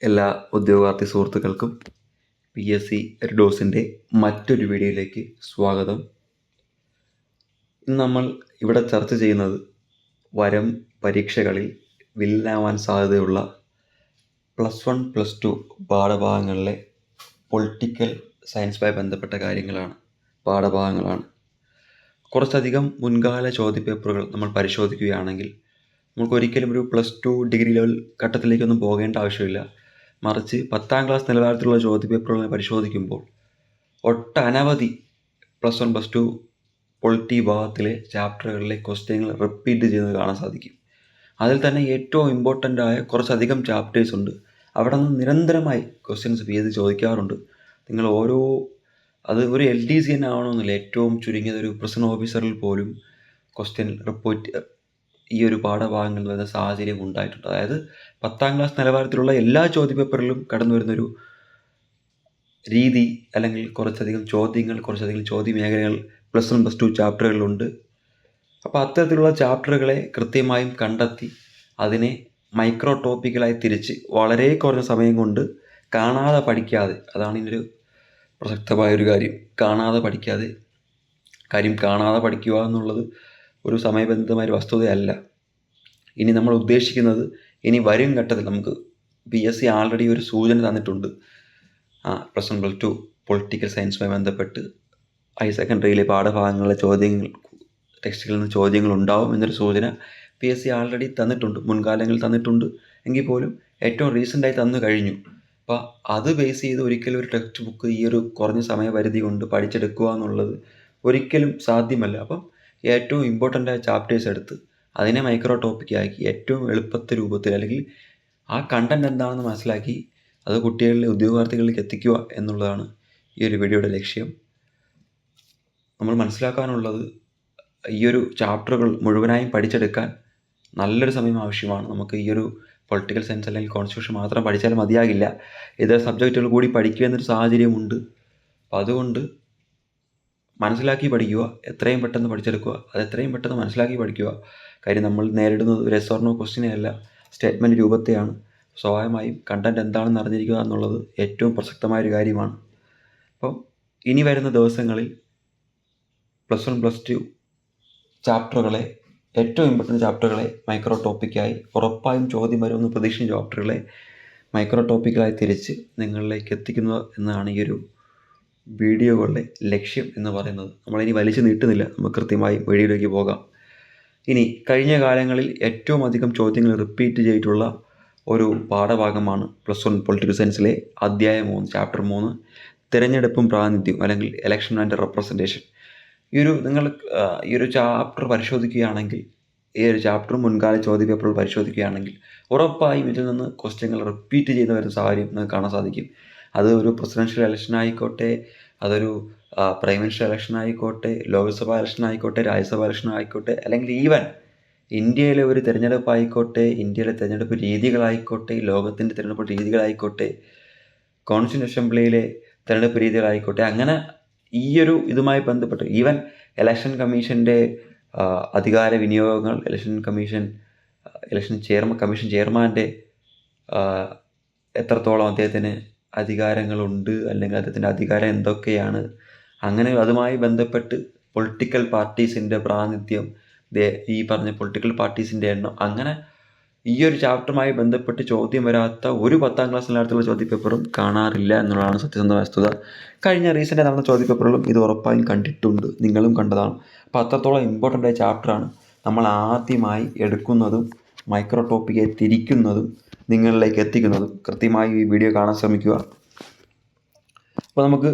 എല്ലാ ഉദ്യോഗാർത്ഥി സുഹൃത്തുക്കൾക്കും PSC ഡോസിൻ്റെ മറ്റൊരു വീഡിയോയിലേക്ക് സ്വാഗതം. ഇന്ന് നമ്മൾ ഇവിടെ ചർച്ച ചെയ്യുന്നത് വരും പരീക്ഷകളിൽ വില്ലനാവാൻ സാധ്യതയുള്ള +1 +2 പാഠഭാഗങ്ങളിലെ പൊളിറ്റിക്കൽ സയൻസുമായി ബന്ധപ്പെട്ട പാഠഭാഗങ്ങളാണ്. കുറച്ചധികം മുൻകാല ചോദ്യപേപ്പറുകൾ നമ്മൾ പരിശോധിക്കുകയാണെങ്കിൽ നമുക്കൊരിക്കലും ഒരു +2 ഡിഗ്രി ലെവൽ ഘട്ടത്തിലേക്കൊന്നും പോകേണ്ട ആവശ്യമില്ല. മറിച്ച് 10ാം ക്ലാസ് നിലവാരത്തിലുള്ള ചോദ്യപേപ്പറുകൾ പരിശോധിക്കുമ്പോൾ ഒട്ടനവധി +1 +2 പൊളിറ്റി വിഭാഗത്തിലെ ചാപ്റ്ററുകളിലെ ക്വസ്റ്റ്യനുകൾ റിപ്പീറ്റ് ചെയ്യുന്നത് കാണാൻ സാധിക്കും. അതിൽ തന്നെ ഏറ്റവും ഇമ്പോർട്ടൻ്റ് ആയ കുറച്ചധികം ചാപ്റ്റേഴ്സ് ഉണ്ട്. അവിടെ നിന്ന് നിരന്തരമായി ക്വസ്റ്റ്യൻസ് PSC ചോദിക്കാറുണ്ട്. നിങ്ങൾ അത് ഒരു LDC തന്നെ ആവണമെന്നില്ല, ഏറ്റവും ചുരുങ്ങിയത് ഒരു പ്രിസൺ ഓഫീസറിൽ പോലും ക്വസ്റ്റ്യൻ റിപ്പോർട്ട് ഈ ഒരു പാഠഭാഗങ്ങളിൽ വരുന്ന സാഹചര്യം ഉണ്ടായിട്ടുണ്ട്. അതായത് 10ാം ക്ലാസ് നിലവാരത്തിലുള്ള എല്ലാ ചോദ്യപേപ്പറിലും കടന്നു വരുന്നൊരു രീതി അല്ലെങ്കിൽ കുറച്ചധികം ചോദ്യ മേഖലകൾ +1 +2 ചാപ്റ്ററുകളിലുണ്ട്. അപ്പോൾ അത്തരത്തിലുള്ള ചാപ്റ്ററുകളെ കൃത്യമായും കണ്ടെത്തി അതിനെ മൈക്രോ ടോപ്പിക്കുകളായി തിരിച്ച് വളരെ കുറഞ്ഞ സമയം കൊണ്ട് കാണാതെ പഠിക്കാതെ, അതാണ് ഇതിനൊരു പ്രസക്തമായൊരു കാര്യം, കാണാതെ പഠിക്കുക എന്നുള്ളത് ഒരു സമയബന്ധിതമായ വസ്തുതയല്ല. ഇനി നമ്മൾ ഉദ്ദേശിക്കുന്നത്, ഇനി വരും ഘട്ടത്തിൽ നമുക്ക് PSC ആൾറെഡി ഒരു സൂചന തന്നിട്ടുണ്ട്. +1 +2 പൊളിറ്റിക്കൽ സയൻസുമായി ബന്ധപ്പെട്ട് ഹയർ സെക്കൻഡറിയിലെ പാഠഭാഗങ്ങളിലെ ടെക്സ്റ്റുകളിൽ നിന്ന് ചോദ്യങ്ങൾ ഉണ്ടാവും എന്നൊരു സൂചന PSC ആൾറെഡി തന്നിട്ടുണ്ട്, മുൻകാലങ്ങളിൽ തന്നിട്ടുണ്ട്. എങ്കിൽ പോലും ഏറ്റവും റീസെൻ്റായി തന്നു കഴിഞ്ഞു. അപ്പോൾ അത് ബേസ് ചെയ്ത് ഒരിക്കലും ഒരു ടെക്സ്റ്റ് ബുക്ക് ഈ ഒരു കുറഞ്ഞ സമയപരിധി കൊണ്ട് പഠിച്ചെടുക്കുക എന്നുള്ളത് ഒരിക്കലും സാധ്യമല്ല. അപ്പം ഏറ്റവും ഇമ്പോർട്ടൻ്റ് ആയ ചാപ്റ്റേഴ്സ് എടുത്ത് അതിനെ മൈക്രോ ടോപ്പിക്കാക്കി ഏറ്റവും എളുപ്പത്തെ രൂപത്തിൽ, അല്ലെങ്കിൽ ആ കണ്ടൻറ് എന്താണെന്ന് മനസ്സിലാക്കി അത് കുട്ടികളിലെ ഉദ്യോഗാർത്ഥികളിലേക്ക് എത്തിക്കുക എന്നുള്ളതാണ് ഈ ഒരു വീഡിയോയുടെ ലക്ഷ്യം. നമ്മൾ മനസ്സിലാക്കാനുള്ളത്, ഈ ഒരു ചാപ്റ്ററുകൾ മുഴുവനായും പഠിച്ചെടുക്കാൻ നല്ലൊരു സമയം ആവശ്യമാണ്. നമുക്ക് ഈ ഒരു പൊളിറ്റിക്കൽ സയൻസ് അല്ലെങ്കിൽ കോൺസ്റ്റിറ്റ്യൂഷൻ മാത്രം പഠിച്ചാലും മതിയാകില്ല, ഇതര സബ്ജക്റ്റുകൾ കൂടി പഠിക്കുക എന്നൊരു സാഹചര്യമുണ്ട്. അപ്പോൾ അതുകൊണ്ട് മനസ്സിലാക്കി പഠിക്കുക, എത്രയും പെട്ടെന്ന് പഠിച്ചെടുക്കുക, അത് എത്രയും പെട്ടെന്ന് മനസ്സിലാക്കി പഠിക്കുക. കാര്യം നമ്മൾ നേരിടുന്നത് ഒരു yes or no ക്വസ്റ്റ്യനെ അല്ല, സ്റ്റേറ്റ്മെൻറ്റ് രൂപത്തെയാണ്. സ്വാഭാവികമായും കണ്ടൻറ് എന്താണെന്ന് അറിഞ്ഞിരിക്കുക എന്നുള്ളത് ഏറ്റവും പ്രസക്തമായൊരു കാര്യമാണ്. അപ്പം ഇനി വരുന്ന ദിവസങ്ങളിൽ +1 +2 ചാപ്റ്ററുകളെ, ഏറ്റവും ഇമ്പോർട്ടൻ്റ് ചാപ്റ്ററുകളെ മൈക്രോ ടോപ്പിക്കായി, ഉറപ്പായും ചോദ്യം വരുമെന്ന് പ്രതീക്ഷിക്കുന്ന ചാപ്റ്ററുകളെ മൈക്രോ ടോപ്പിക്കായി തിരിച്ച് നിങ്ങളിലേക്ക് എത്തിക്കുന്നത് എന്നാണ് ഈ ഒരു വീഡിയോകളുടെ ലക്ഷ്യം എന്ന് പറയുന്നത്. നമ്മളിനി വലിച്ചു നീട്ടുന്നില്ല, നമുക്ക് കൃത്യമായി വീഡിയോയിലേക്ക് പോകാം. ഇനി കഴിഞ്ഞ കാലങ്ങളിൽ ഏറ്റവും അധികം ചോദ്യങ്ങൾ റിപ്പീറ്റ് ചെയ്തിട്ടുള്ള ഒരു പാഠഭാഗമാണ് +1 പൊളിറ്റിക്കൽ സയൻസിലെ അധ്യായം 3 ചാപ്റ്റർ 3 തിരഞ്ഞെടുപ്പും പ്രാതിനിധ്യവും, അല്ലെങ്കിൽ ഇലക്ഷൻ ആൻഡ് റെപ്രസെൻറ്റേഷൻ. ഈ ഒരു ചാപ്റ്റർ പരിശോധിക്കുകയാണെങ്കിൽ, ഈ ഒരു ചാപ്റ്റർ മുൻകാല ചോദ്യപേപ്പറുകൾ പരിശോധിക്കുകയാണെങ്കിൽ ഉറപ്പായും ഇതിൽ നിന്ന് ക്വസ്റ്റ്യങ്ങൾ റിപ്പീറ്റ് ചെയ്യുന്ന വരുന്ന സാഹചര്യം നിങ്ങൾക്ക് കാണാൻ സാധിക്കും. അത് ഒരു പ്രസിഡൻഷ്യൽ ഇലക്ഷൻ ആയിക്കോട്ടെ, അതൊരു പ്രൈം മിനിസ്റ്റർ ഇലക്ഷൻ ആയിക്കോട്ടെ, ലോക്സഭ ഇലക്ഷൻ ആയിക്കോട്ടെ, രാജ്യസഭ ഇലക്ഷൻ ആയിക്കോട്ടെ, അല്ലെങ്കിൽ ഈവൻ ഇന്ത്യയിലെ ഒരു തിരഞ്ഞെടുപ്പ് ആയിക്കോട്ടെ, ഇന്ത്യയിലെ തിരഞ്ഞെടുപ്പ് രീതികളായിക്കോട്ടെ, ലോകത്തിൻ്റെ തിരഞ്ഞെടുപ്പ് രീതികളായിക്കോട്ടെ, കോൺസ്റ്റിറ്റ്യൂഷൻ അസംബ്ലിയിലെ തിരഞ്ഞെടുപ്പ് രീതികളായിക്കോട്ടെ, അങ്ങനെ ഈ ഒരു ഇതുമായി ബന്ധപ്പെട്ട് ഈവൻ ഇലക്ഷൻ കമ്മീഷൻ്റെ അധികാര വിനിയോഗങ്ങൾ, ഇലക്ഷൻ കമ്മീഷൻ ചെയർമാൻ്റെ എത്രത്തോളം അദ്ദേഹത്തിന് അധികാരങ്ങളുണ്ട്, അല്ലെങ്കിൽ അദ്ദേഹത്തിൻ്റെ അധികാരം എന്തൊക്കെയാണ്, അങ്ങനെ അതുമായി ബന്ധപ്പെട്ട് പൊളിറ്റിക്കൽ പാർട്ടീസിൻ്റെ പ്രാതിനിധ്യം, ഈ പറഞ്ഞ പൊളിറ്റിക്കൽ പാർട്ടീസിൻ്റെ എണ്ണം, അങ്ങനെ ഈ ഒരു ചാപ്റ്ററുമായി ബന്ധപ്പെട്ട് ചോദ്യം വരാത്ത ഒരു 10ാം ക്ലാസ് നിലവാരത്തിലുള്ള ചോദ്യപേപ്പറും കാണാറില്ല എന്നുള്ളതാണ് സത്യസന്ധ വസ്തുത. കഴിഞ്ഞ റീസെൻ്റ് നടന്ന ചോദ്യപേപ്പറുകളും ഇത് ഉറപ്പായും കണ്ടിട്ടുണ്ട്, നിങ്ങളും കണ്ടതാണ്. അപ്പോൾ അത്രത്തോളം ഇമ്പോർട്ടൻ്റ് ആയ ചാപ്റ്ററാണ്. നമ്മൾ ആദ്യമായി എടുക്കുന്നതും മൈക്രോ ടോപ്പിക്കെ തിരിക്കുന്നതും നിങ്ങളിലേക്ക് എത്തിക്കുന്നതും. കൃത്യമായി ഈ വീഡിയോ കാണാൻ ശ്രമിക്കുക. അപ്പോൾ നമുക്ക്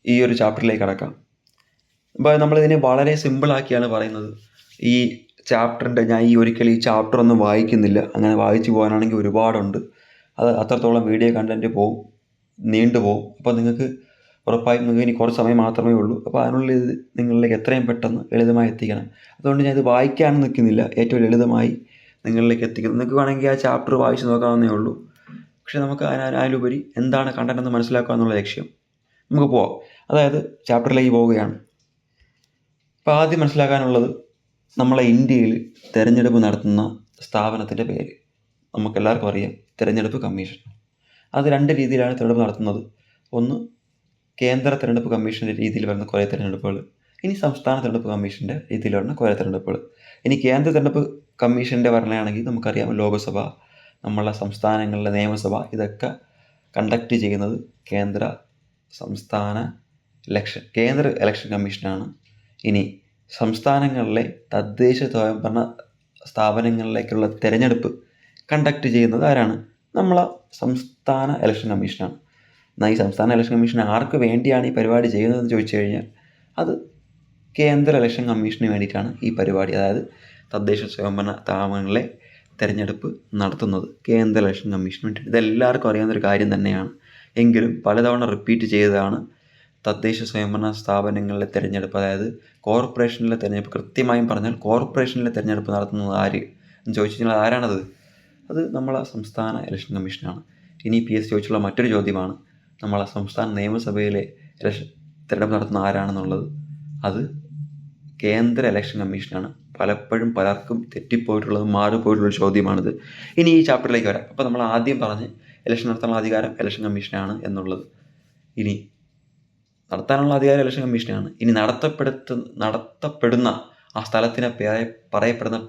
ഈ ഒരു ചാപ്റ്ററിലേക്ക് കടക്കാം. അപ്പോൾ നമ്മളിതിനെ വളരെ സിമ്പിളാക്കിയാണ് പറയുന്നത്. ഈ ചാപ്റ്ററിൻ്റെ ഞാൻ ഒരിക്കലും ഈ ചാപ്റ്റർ ഒന്നും വായിക്കുന്നില്ല. അങ്ങനെ വായിച്ചു പോകാനാണെങ്കിൽ ഒരുപാടുണ്ട്, അത് അത്രത്തോളം വീഡിയോ കണ്ടൻറ്റ് നീണ്ടു പോകും. അപ്പോൾ നിങ്ങൾക്ക് ഇനി കുറച്ച് സമയം മാത്രമേ ഉള്ളൂ. അപ്പോൾ അതിനുള്ളിൽ ഇത് നിങ്ങളിലേക്ക് എത്രയും പെട്ടെന്ന് ലളിതമായി എത്തിക്കണം. അതുകൊണ്ട് ഞാൻ ഇത് വായിക്കാനും നിൽക്കുന്നില്ല, ഏറ്റവും ലളിതമായി നിങ്ങളിലേക്ക് എത്തിക്കുന്നു. നിങ്ങൾക്ക് വേണമെങ്കിൽ ആ ചാപ്റ്റർ വായിച്ച് നോക്കാവുന്നേ ഉള്ളൂ. പക്ഷേ നമുക്ക് അതിലുപരി എന്താണ് കണ്ടൻറ്റ് എന്ന് മനസ്സിലാക്കുക എന്നുള്ള ലക്ഷ്യം. നമുക്ക് പോവാം. അതായത് ചാപ്റ്ററിലേക്ക് പോവുകയാണ്. അപ്പോൾ ആദ്യം മനസ്സിലാക്കാനുള്ളത്, നമ്മളെ ഇന്ത്യയിൽ തിരഞ്ഞെടുപ്പ് നടത്തുന്ന സ്ഥാപനത്തിൻ്റെ പേര് നമുക്കെല്ലാവർക്കും അറിയാം, തിരഞ്ഞെടുപ്പ് കമ്മീഷൻ. അത് 2 രീതിയിലാണ് തിരഞ്ഞെടുപ്പ് നടത്തുന്നത്. ഒന്ന് കേന്ദ്ര തിരഞ്ഞെടുപ്പ് കമ്മീഷൻ്റെ രീതിയിൽ വരുന്ന കുറേ തിരഞ്ഞെടുപ്പുകൾ, ഇനി സംസ്ഥാന തിരഞ്ഞെടുപ്പ് കമ്മീഷൻ്റെ രീതിയിൽ വരുന്ന കുറേ തിരഞ്ഞെടുപ്പുകൾ. ഇനി കേന്ദ്ര തിരഞ്ഞെടുപ്പ് കമ്മീഷൻ്റെ പറയുകയാണെങ്കിൽ നമുക്കറിയാം, ലോകസഭ, നമ്മളെ സംസ്ഥാനങ്ങളിലെ നിയമസഭ, ഇതൊക്കെ കണ്ടക്ട് ചെയ്യുന്നത് കേന്ദ്ര ഇലക്ഷൻ കമ്മീഷനാണ്. ഇനി സംസ്ഥാനങ്ങളിലെ തദ്ദേശ സ്വയംഭരണ സ്ഥാപനങ്ങളിലേക്കുള്ള തിരഞ്ഞെടുപ്പ് കണ്ടക്ട് ചെയ്യുന്നത് ആരാണ്? നമ്മളെ സംസ്ഥാന ഇലക്ഷൻ കമ്മീഷനാണ്. എന്നാൽ ഈ സംസ്ഥാന ഇലക്ഷൻ കമ്മീഷൻ ആർക്ക് വേണ്ടിയാണ് ഈ പരിപാടി ചെയ്യുന്നതെന്ന് ചോദിച്ചു കഴിഞ്ഞാൽ അത് കേന്ദ്ര ഇലക്ഷൻ കമ്മീഷന് വേണ്ടിയിട്ടാണ് ഈ പരിപാടി. അതായത് തദ്ദേശ സ്വയംഭരണ സ്ഥാപനങ്ങളിലെ തിരഞ്ഞെടുപ്പ് നടത്തുന്നത് കേന്ദ്ര ഇലക്ഷൻ കമ്മീഷന് വേണ്ടിയിട്ട്. ഇതെല്ലാവർക്കും അറിയാവുന്നൊരു കാര്യം തന്നെയാണ്. എങ്കിലും പലതവണ റിപ്പീറ്റ് ചെയ്തതാണ് തദ്ദേശ സ്വയംഭരണ സ്ഥാപനങ്ങളിലെ തിരഞ്ഞെടുപ്പ്, അതായത് കോർപ്പറേഷനിലെ തിരഞ്ഞെടുപ്പ്. കൃത്യമായും പറഞ്ഞാൽ കോർപ്പറേഷനിലെ തിരഞ്ഞെടുപ്പ് നടത്തുന്നത് ആര് എന്ന് ചോദിച്ചു കഴിഞ്ഞാൽ ആരാണത്? അത് നമ്മളെ സംസ്ഥാന ഇലക്ഷൻ കമ്മീഷനാണ്. ഇനി PSC ചോദിച്ചുള്ള മറ്റൊരു ചോദ്യമാണ്, നമ്മളെ സംസ്ഥാന നിയമസഭയിലെ തിരഞ്ഞെടുപ്പ് നടത്തുന്ന ആരാണെന്നുള്ളത്. അത് കേന്ദ്ര ഇലക്ഷൻ കമ്മീഷനാണ്. പലപ്പോഴും പലർക്കും തെറ്റിപ്പോയിട്ടുള്ളതും മാറിപ്പോയിട്ടുള്ളൊരു ചോദ്യമാണിത്. ഇനി ഈ ചാപ്റ്ററിലേക്ക് വരാം. അപ്പോൾ നമ്മൾ ആദ്യം പറഞ്ഞ് ഇലക്ഷൻ നടത്താനുള്ള അധികാരം ഇലക്ഷൻ കമ്മീഷനാണ് എന്നുള്ളത്. ഇനി നടത്താനുള്ള അധികാരം ഇലക്ഷൻ കമ്മീഷനാണ്. ഇനി നടത്തപ്പെടുന്ന ആ സ്ഥലത്തിനെ പറയപ്പെടുന്ന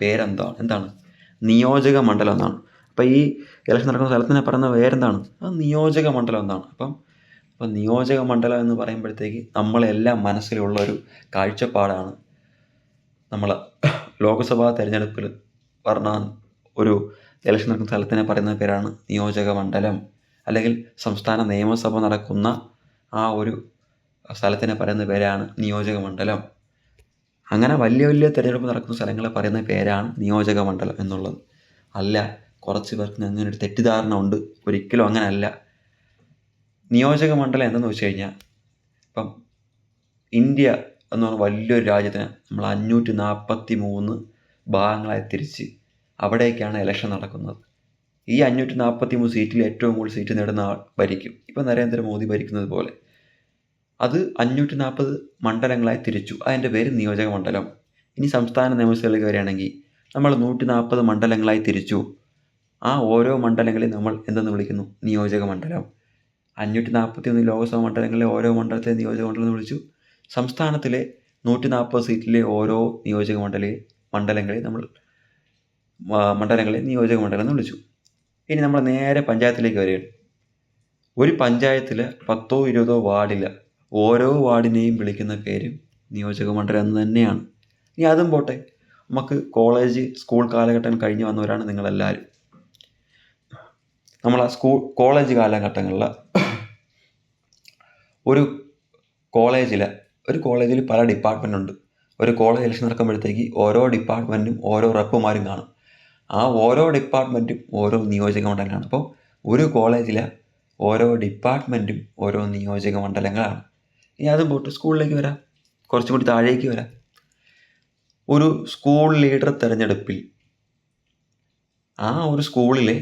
എന്താണ്? നിയോജക മണ്ഡലം എന്നാണ്. അപ്പോൾ ഈ ഇലക്ഷൻ നടക്കുന്ന സ്ഥലത്തിനെ പറയുന്ന പേരെന്താണ്? അത് നിയോജക മണ്ഡലം എന്നാണ്. അപ്പം നിയോജക മണ്ഡലം എന്ന് പറയുമ്പോഴത്തേക്ക് നമ്മളെല്ലാം മനസ്സിലുള്ള ഒരു കാഴ്ചപ്പാടാണ്, നമ്മൾ ലോക്സഭാ തെരഞ്ഞെടുപ്പിൽ പറഞ്ഞ ഒരു ഇലക്ഷൻ നടക്കുന്ന സ്ഥലത്തിനെ പറയുന്ന പേരാണ് നിയോജക മണ്ഡലം. അല്ലെങ്കിൽ സംസ്ഥാന നിയമസഭ നടക്കുന്ന ആ ഒരു സ്ഥലത്തിനെ പറയുന്ന പേരാണ് നിയോജക മണ്ഡലം. അങ്ങനെ വലിയ വലിയ തിരഞ്ഞെടുപ്പ് നടക്കുന്ന സ്ഥലങ്ങളെ പറയുന്ന പേരാണ് നിയോജക മണ്ഡലം എന്നുള്ളത്. അല്ല, കുറച്ച് പേർക്ക് അങ്ങനെ ഒരു തെറ്റിദ്ധാരണ ഉണ്ട്. ഒരിക്കലും അങ്ങനെയല്ല. നിയോജക മണ്ഡലം എന്തെന്ന് വെച്ച് കഴിഞ്ഞാൽ, ഇപ്പം ഇന്ത്യ എന്ന് പറഞ്ഞ വലിയൊരു രാജ്യത്തിന് നമ്മൾ 543 ഭാഗങ്ങളായി തിരിച്ച് അവിടേക്കാണ് ഇലക്ഷൻ നടക്കുന്നത്. ഈ 543 സീറ്റിൽ ഏറ്റവും കൂടുതൽ സീറ്റ് നേടുന്ന ആൾ ഭരിക്കും. ഇപ്പം നരേന്ദ്രമോദി ഭരിക്കുന്നത് പോലെ. അത് 540 മണ്ഡലങ്ങളായി തിരിച്ചു. അതിൻ്റെ പേര് നിയോജക മണ്ഡലം. ഇനി സംസ്ഥാന നിയമസഭയിലേക്ക് വരികയാണെങ്കിൽ നമ്മൾ 140 മണ്ഡലങ്ങളായി തിരിച്ചു. ആ ഓരോ മണ്ഡലങ്ങളെയും നമ്മൾ എന്തെന്ന് വിളിക്കുന്നു? നിയോജക മണ്ഡലം. 541 ലോക്സഭാ മണ്ഡലങ്ങളിലെ ഓരോ മണ്ഡലത്തെ നിയോജക മണ്ഡലം എന്ന് വിളിച്ചു. സംസ്ഥാനത്തിലെ 140 സീറ്റിലെ ഓരോ നിയോജക മണ്ഡലങ്ങളെ നിയോജക മണ്ഡലം എന്ന് വിളിച്ചു. ഇനി നമ്മൾ നേരെ പഞ്ചായത്തിലേക്ക് വരികയാണ്. ഒരു പഞ്ചായത്തിൽ 10 20 വാർഡില്ല, ഓരോ വാർഡിനെയും വിളിക്കുന്ന പേരും നിയോജക മണ്ഡലം എന്ന് തന്നെയാണ്. ഇനി അതും പോട്ടെ, നമുക്ക് സ്കൂൾ കാലഘട്ടം കഴിഞ്ഞ് വന്നവരാണ് നിങ്ങളെല്ലാവരും. നമ്മൾ ആ കോളേജ് കാലഘട്ടങ്ങളിൽ ഒരു കോളേജിൽ പല ഡിപ്പാർട്ട്മെൻ്റ് ഉണ്ട്. ഒരു കോളേജ് ഇലക്ഷൻ നടക്കുമ്പോഴത്തേക്ക് ഓരോ ഡിപ്പാർട്ട്മെൻറ്റും ഓരോ റെപ്പുമാരും കാണും. ആ ഓരോ ഡിപ്പാർട്ട്മെൻറ്റും ഓരോ നിയോജക മണ്ഡലങ്ങളാണ്. അപ്പോൾ ഒരു കോളേജിലെ ഓരോ ഡിപ്പാർട്ട്മെൻറ്റും ഓരോ നിയോജക മണ്ഡലങ്ങളാണ്. ഇനി അതും പോട്ട് സ്കൂളിലേക്ക് വരാം, കുറച്ചും കൂടി താഴേക്ക് വരാം. ഒരു സ്കൂൾ ലീഡർ തിരഞ്ഞെടുപ്പിൽ ആ ഒരു സ്കൂളിലെ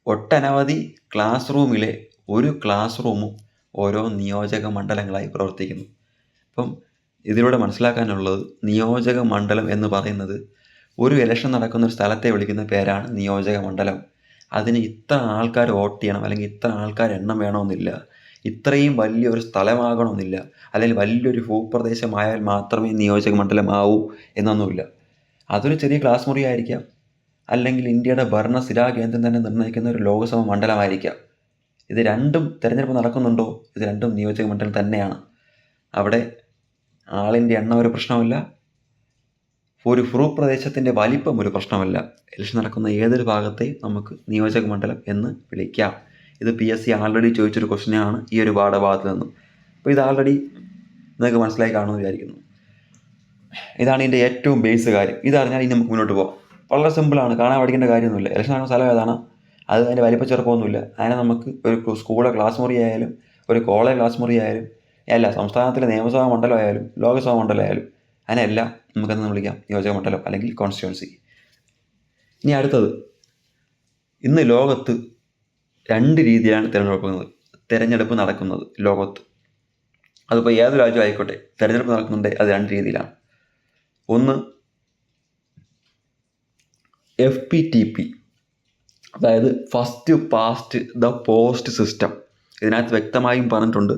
ഒട്ടനവധി ക്ലാസ് റൂമിലെ ഒരു ക്ലാസ് റൂമും ഓരോ നിയോജക മണ്ഡലങ്ങളായി പ്രവർത്തിക്കുന്നു. അപ്പം ഇതിലൂടെ മനസ്സിലാക്കാനുള്ളത്, നിയോജക മണ്ഡലം എന്ന് പറയുന്നത് ഒരു ഇലക്ഷൻ നടക്കുന്ന ഒരു സ്ഥലത്തെ വിളിക്കുന്ന പേരാണ് നിയോജക മണ്ഡലം. അതിന് ഇത്ര ആൾക്കാർ വോട്ട് ചെയ്യണം, അല്ലെങ്കിൽ ഇത്ര ആൾക്കാർ എണ്ണം വേണമെന്നില്ല, ഇത്രയും വലിയൊരു സ്ഥലമാകണമെന്നില്ല, അല്ലെങ്കിൽ വലിയൊരു ഭൂപ്രദേശമായാൽ മാത്രമേ നിയോജക മണ്ഡലമാവൂ എന്നൊന്നുമില്ല. അതൊരു ചെറിയ ക്ലാസ് മുറി ആയിരിക്കാം, അല്ലെങ്കിൽ ഇന്ത്യയുടെ ഭരണസിരാ കേന്ദ്രം തന്നെ നിർണ്ണയിക്കുന്ന ഒരു ലോക്സഭ മണ്ഡലമായിരിക്കാം. ഇത് രണ്ടും തിരഞ്ഞെടുപ്പ് നടക്കുന്നുണ്ടോ? ഇത് രണ്ടും നിയോജക മണ്ഡലം തന്നെയാണ്. അവിടെ ആളിൻ്റെ എണ്ണം ഒരു പ്രശ്നമല്ല, ഒരു ഭൂപ്രദേശത്തിൻ്റെ വലിപ്പം ഒരു പ്രശ്നമല്ല. ഇലക്ഷൻ നടക്കുന്ന ഏതൊരു ഭാഗത്തെ നമുക്ക് നിയോജക മണ്ഡലം എന്ന് വിളിക്കാം. ഇത് PSC ആൾറെഡി ചോദിച്ചൊരു ക്വസ്റ്റ്യനാണ് ഈ ഒരു പാഠഭാഗത്ത് നിന്നും. അപ്പോൾ ഇത് ആൾറെഡി നിങ്ങൾക്ക് മനസ്സിലായി കാണുമെന്ന് വിചാരിക്കുന്നു. ഇതാണ് ഇതിൻ്റെ ഏറ്റവും ബേസ് കാര്യം. ഇതറിഞ്ഞാൽ ഇനി നമുക്ക് മുന്നോട്ട് പോകാം. വളരെ സിമ്പിളാണ്, കാണാൻ പഠിക്കേണ്ട കാര്യമൊന്നുമില്ല. ഇലക്ഷൻ നടക്കുന്ന സ്ഥലം ഏതാണ്, അത് അതിൻ്റെ വലിപ്പച്ചെറുപ്പമൊന്നുമില്ല. അതിനെ നമുക്ക് ഒരു സ്കൂളിലെ ക്ലാസ് മുറി ആയാലും ഒരു കോളേജ് ക്ലാസ് മുറി ആയാലും അല്ല സംസ്ഥാനത്തിലെ നിയമസഭാ മണ്ഡലം ആയാലും ലോക്സഭാ മണ്ഡലം ആയാലും അതിനെല്ലാം നമുക്കെന്ന് വിളിക്കാം നിയോജക മണ്ഡലം അല്ലെങ്കിൽ കോൺസ്റ്റിറ്റ്യുവൻസി. ഇനി അടുത്തത്, ഇന്ന് ലോകത്ത് 2 രീതിയിലാണ് തിരഞ്ഞെടുപ്പ് നടക്കുന്നത് ലോകത്ത്. അതിപ്പോൾ ഏത് രാജ്യം ആയിക്കോട്ടെ, തിരഞ്ഞെടുപ്പ് നടക്കുന്നുണ്ട്, അത് 2 രീതിയിലാണ്. ഒന്ന് FPTP, അതായത് first past the post system. ഇതിനകത്ത് വ്യക്തമായും പറഞ്ഞിട്ടുണ്ട്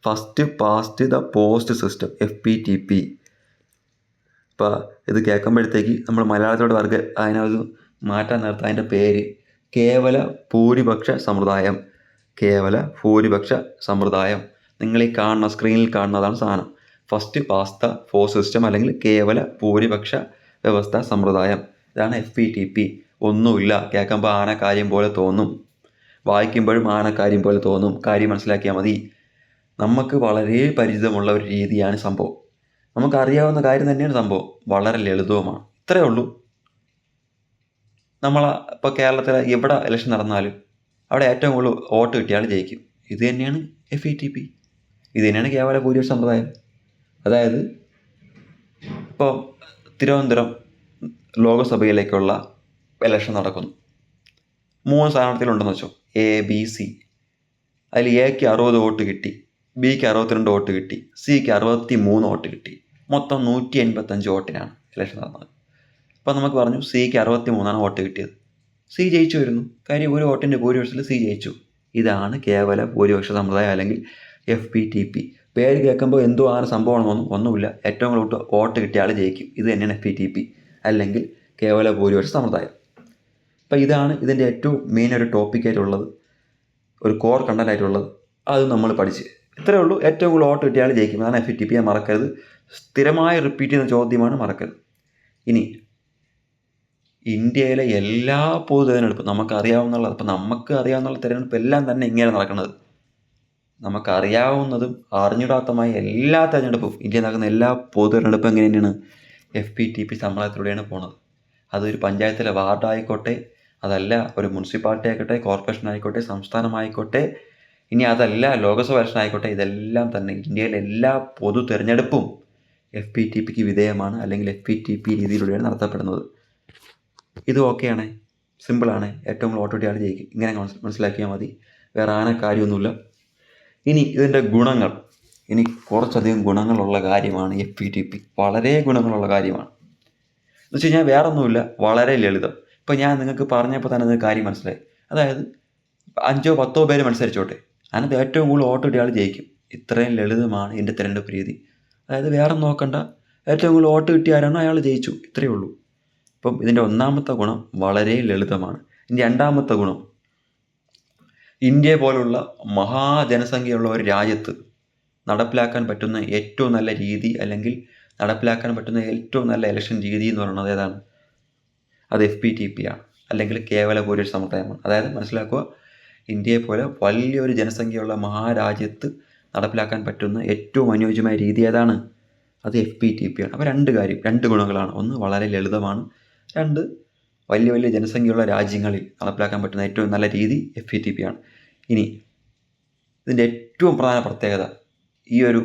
first past the post system, FPTP. ഇപ്പോൾ ഇത് കേൾക്കുമ്പോഴത്തേക്ക് നമ്മൾ മലയാളത്തോട് അതിനകത്ത് മാറ്റാൻ നിർത്താൻ അതിൻ്റെ പേര് കേവല ഭൂരിപക്ഷ സമ്പ്രദായം. കേവല ഭൂരിപക്ഷ സമ്പ്രദായം. നിങ്ങൾ ഈ കാണുന്ന സ്ക്രീനിൽ കാണുന്നതാണ് സാധനം. First past the post system അല്ലെങ്കിൽ കേവല ഭൂരിപക്ഷ വ്യവസ്ഥ സമ്പ്രദായം. ഇതാണ് FPTP. ഒന്നുമില്ല, കേൾക്കുമ്പോൾ ആനക്കാര്യം പോലെ തോന്നും, വായിക്കുമ്പോഴും ആനക്കാര്യം പോലെ തോന്നും. കാര്യം മനസ്സിലാക്കിയാൽ മതി. നമുക്ക് വളരെ പരിചിതമുള്ള ഒരു രീതിയാണ് സംഭവം. നമുക്കറിയാവുന്ന കാര്യം തന്നെയാണ് സംഭവം. വളരെ ലളിതവുമാണ്. ഇത്രയേ ഉള്ളൂ. ഇപ്പോൾ കേരളത്തിൽ എവിടെ ഇലക്ഷൻ നടന്നാലും അവിടെ ഏറ്റവും കൂടുതൽ വോട്ട് കിട്ടിയാൽ ജയിക്കും. ഇത് തന്നെയാണ് FPTP. ഇത് തന്നെയാണ് കേവല ഭൂരിപക്ഷ സമ്പ്രദായം. അതായത് ഇപ്പോൾ തിരുവനന്തപുരം ലോകസഭയിലേക്കുള്ള ഇലക്ഷൻ നടക്കുന്നു. 3 സ്ഥാനാർത്ഥികളുണ്ടെന്ന് വെച്ചോ, ABC. അതിൽ Aക്ക് 60 വോട്ട് കിട്ടി, Bക്ക് 62 വോട്ട് കിട്ടി, Cക്ക് 63 വോട്ട് കിട്ടി. മൊത്തം 185 വോട്ടിനാണ് ഇലക്ഷൻ നടന്നത്. അപ്പോൾ നമുക്ക് പറഞ്ഞു Cക്ക് 63 വോട്ട് കിട്ടിയത്. C ജയിച്ചു വരുന്നു. കാര്യം ഒരു വോട്ടിൻ്റെ ഭൂരിപക്ഷത്തിൽ C ജയിച്ചു. ഇതാണ് കേവല ഭൂരിപക്ഷ സമ്പ്രദായം അല്ലെങ്കിൽ FPTP. പേര് കേൾക്കുമ്പോൾ എന്തോ ആണ് സംഭവമാണെന്നൊന്നും ഒന്നുമില്ല. ഏറ്റവും കൂടുതൽ വോട്ട് കിട്ടിയ ആൾ ജയിക്കും. ഇത് തന്നെയാണ് FPTP അല്ലെങ്കിൽ കേവല ഭൂരിപക്ഷ സമ്പ്രദായം. അപ്പോൾ ഇതാണ് ഇതിൻ്റെ ഏറ്റവും മെയിൻ ഒരു ടോപ്പിക്കായിട്ടുള്ളത്, ഒരു കോർ കണ്ടൻ്റ് ആയിട്ടുള്ളത്. അത് നമ്മൾ പഠിച്ച് ഇത്രയേ ഉള്ളൂ. ഏറ്റവും കൂടുതൽ വോട്ട് കിട്ടിയാൽ ജയിക്കും. അതാണ് FPTP. മറക്കരുത്. സ്ഥിരമായി റിപ്പീറ്റ് ചെയ്യുന്ന ചോദ്യമാണ്, മറക്കരുത്. ഇനി ഇന്ത്യയിലെ എല്ലാ പൊതു തിരഞ്ഞെടുപ്പും നമുക്ക് അറിയാവുന്ന തിരഞ്ഞെടുപ്പ് എല്ലാം തന്നെ ഇങ്ങനെ നടക്കുന്നത്. നമുക്കറിയാവുന്നതും അറിഞ്ഞിടാത്തതുമായ എല്ലാ തിരഞ്ഞെടുപ്പും, ഇന്ത്യയിൽ നടക്കുന്ന എല്ലാ പൊതു തിരഞ്ഞെടുപ്പും എങ്ങനെ തന്നെയാണ് FPTP സമ്പ്രദായത്തിലൂടെയാണ് പോകുന്നത്. അതൊരു പഞ്ചായത്തിലെ വാർഡായിക്കോട്ടെ, അതല്ല ഒരു മുനിസിപ്പാലിറ്റി ആയിക്കോട്ടെ, കോർപ്പറേഷൻ ആയിക്കോട്ടെ, സംസ്ഥാനമായിക്കോട്ടെ, ഇനി അതല്ല ലോക്സഭ ഇലക്ഷൻ ആയിക്കോട്ടെ, ഇതെല്ലാം തന്നെ ഇന്ത്യയിലെ എല്ലാ പൊതു തിരഞ്ഞെടുപ്പും FPTPക്ക് വിധേയമാണ് അല്ലെങ്കിൽ FPTP രീതിയിലൂടെയാണ് നടത്തപ്പെടുന്നത്. ഇത് ഓക്കെയാണ്, സിമ്പിളാണ്. ഏറ്റവും കൂടുതൽ വോട്ട് കിട്ടിയാൽ ജയിക്കും. ഇങ്ങനെ മനസ്സിലാക്കിയാൽ മതി. വേറെ കാര്യമൊന്നുമില്ല. ഇനി ഇതിൻ്റെ ഗുണങ്ങൾ. ഇനി കുറച്ചധികം ഗുണങ്ങളുള്ള കാര്യമാണ് FPTP. വളരെ ഗുണങ്ങളുള്ള കാര്യമാണ്. എന്ന് വെച്ച് കഴിഞ്ഞാൽ വേറെ ഒന്നുമില്ല, വളരെ ലളിതം. ഇപ്പോൾ ഞാൻ നിങ്ങൾക്ക് പറഞ്ഞപ്പോൾ തന്നെ അത് കാര്യം മനസ്സിലായി. അതായത് 5 10 പേര് മത്സരിച്ചോട്ടെ, അതിനകത്ത് ഏറ്റവും കൂടുതൽ വോട്ട് കിട്ടിയ ആൾ ജയിക്കും. ഇത്രയും ലളിതമാണ് എൻ്റെ തിരഞ്ഞെടുപ്പ് രീതി. അതായത് വേറെ നോക്കണ്ട, ഏറ്റവും കൂടുതൽ വോട്ട് കിട്ടിയ ആരാണോ അയാൾ ജയിച്ചു. ഇത്രയേ ഉള്ളൂ. ഇപ്പം ഇതിൻ്റെ ഒന്നാമത്തെ ഗുണം വളരെ ലളിതമാണ്. ഇനി രണ്ടാമത്തെ ഗുണം, ഇന്ത്യ പോലുള്ള മഹാജനസംഖ്യയുള്ള ഒരു രാജ്യത്ത് നടപ്പിലാക്കാൻ പറ്റുന്ന ഏറ്റവും നല്ല രീതി അല്ലെങ്കിൽ നടപ്പിലാക്കാൻ പറ്റുന്ന ഏറ്റവും നല്ല ഇലക്ഷൻ രീതി എന്ന് പറയുന്നത് ഏതാണ്? അത് FPTP ആണ് അല്ലെങ്കിൽ കേവല ഭൂരിപക്ഷ സമ്പ്രദായമാണ്. അതായത് മനസ്സിലാക്കുക, ഇന്ത്യയെ പോലെ വലിയൊരു ജനസംഖ്യയുള്ള മഹാരാജ്യത്ത് നടപ്പിലാക്കാൻ പറ്റുന്ന ഏറ്റവും അനുയോജ്യമായ രീതി ഏതാണ്? അത് FPTP ആണ്. അപ്പോൾ രണ്ട് ഗുണങ്ങളാണ്. ഒന്ന്, വളരെ ലളിതമാണ്. 2, വലിയ ജനസംഖ്യയുള്ള രാജ്യങ്ങളിൽ നടപ്പിലാക്കാൻ പറ്റുന്ന ഏറ്റവും നല്ല രീതി FPTP ആണ്. ഇനി ഇതിൻ്റെ ഏറ്റവും പ്രധാന പ്രത്യേകത, ഈ ഒരു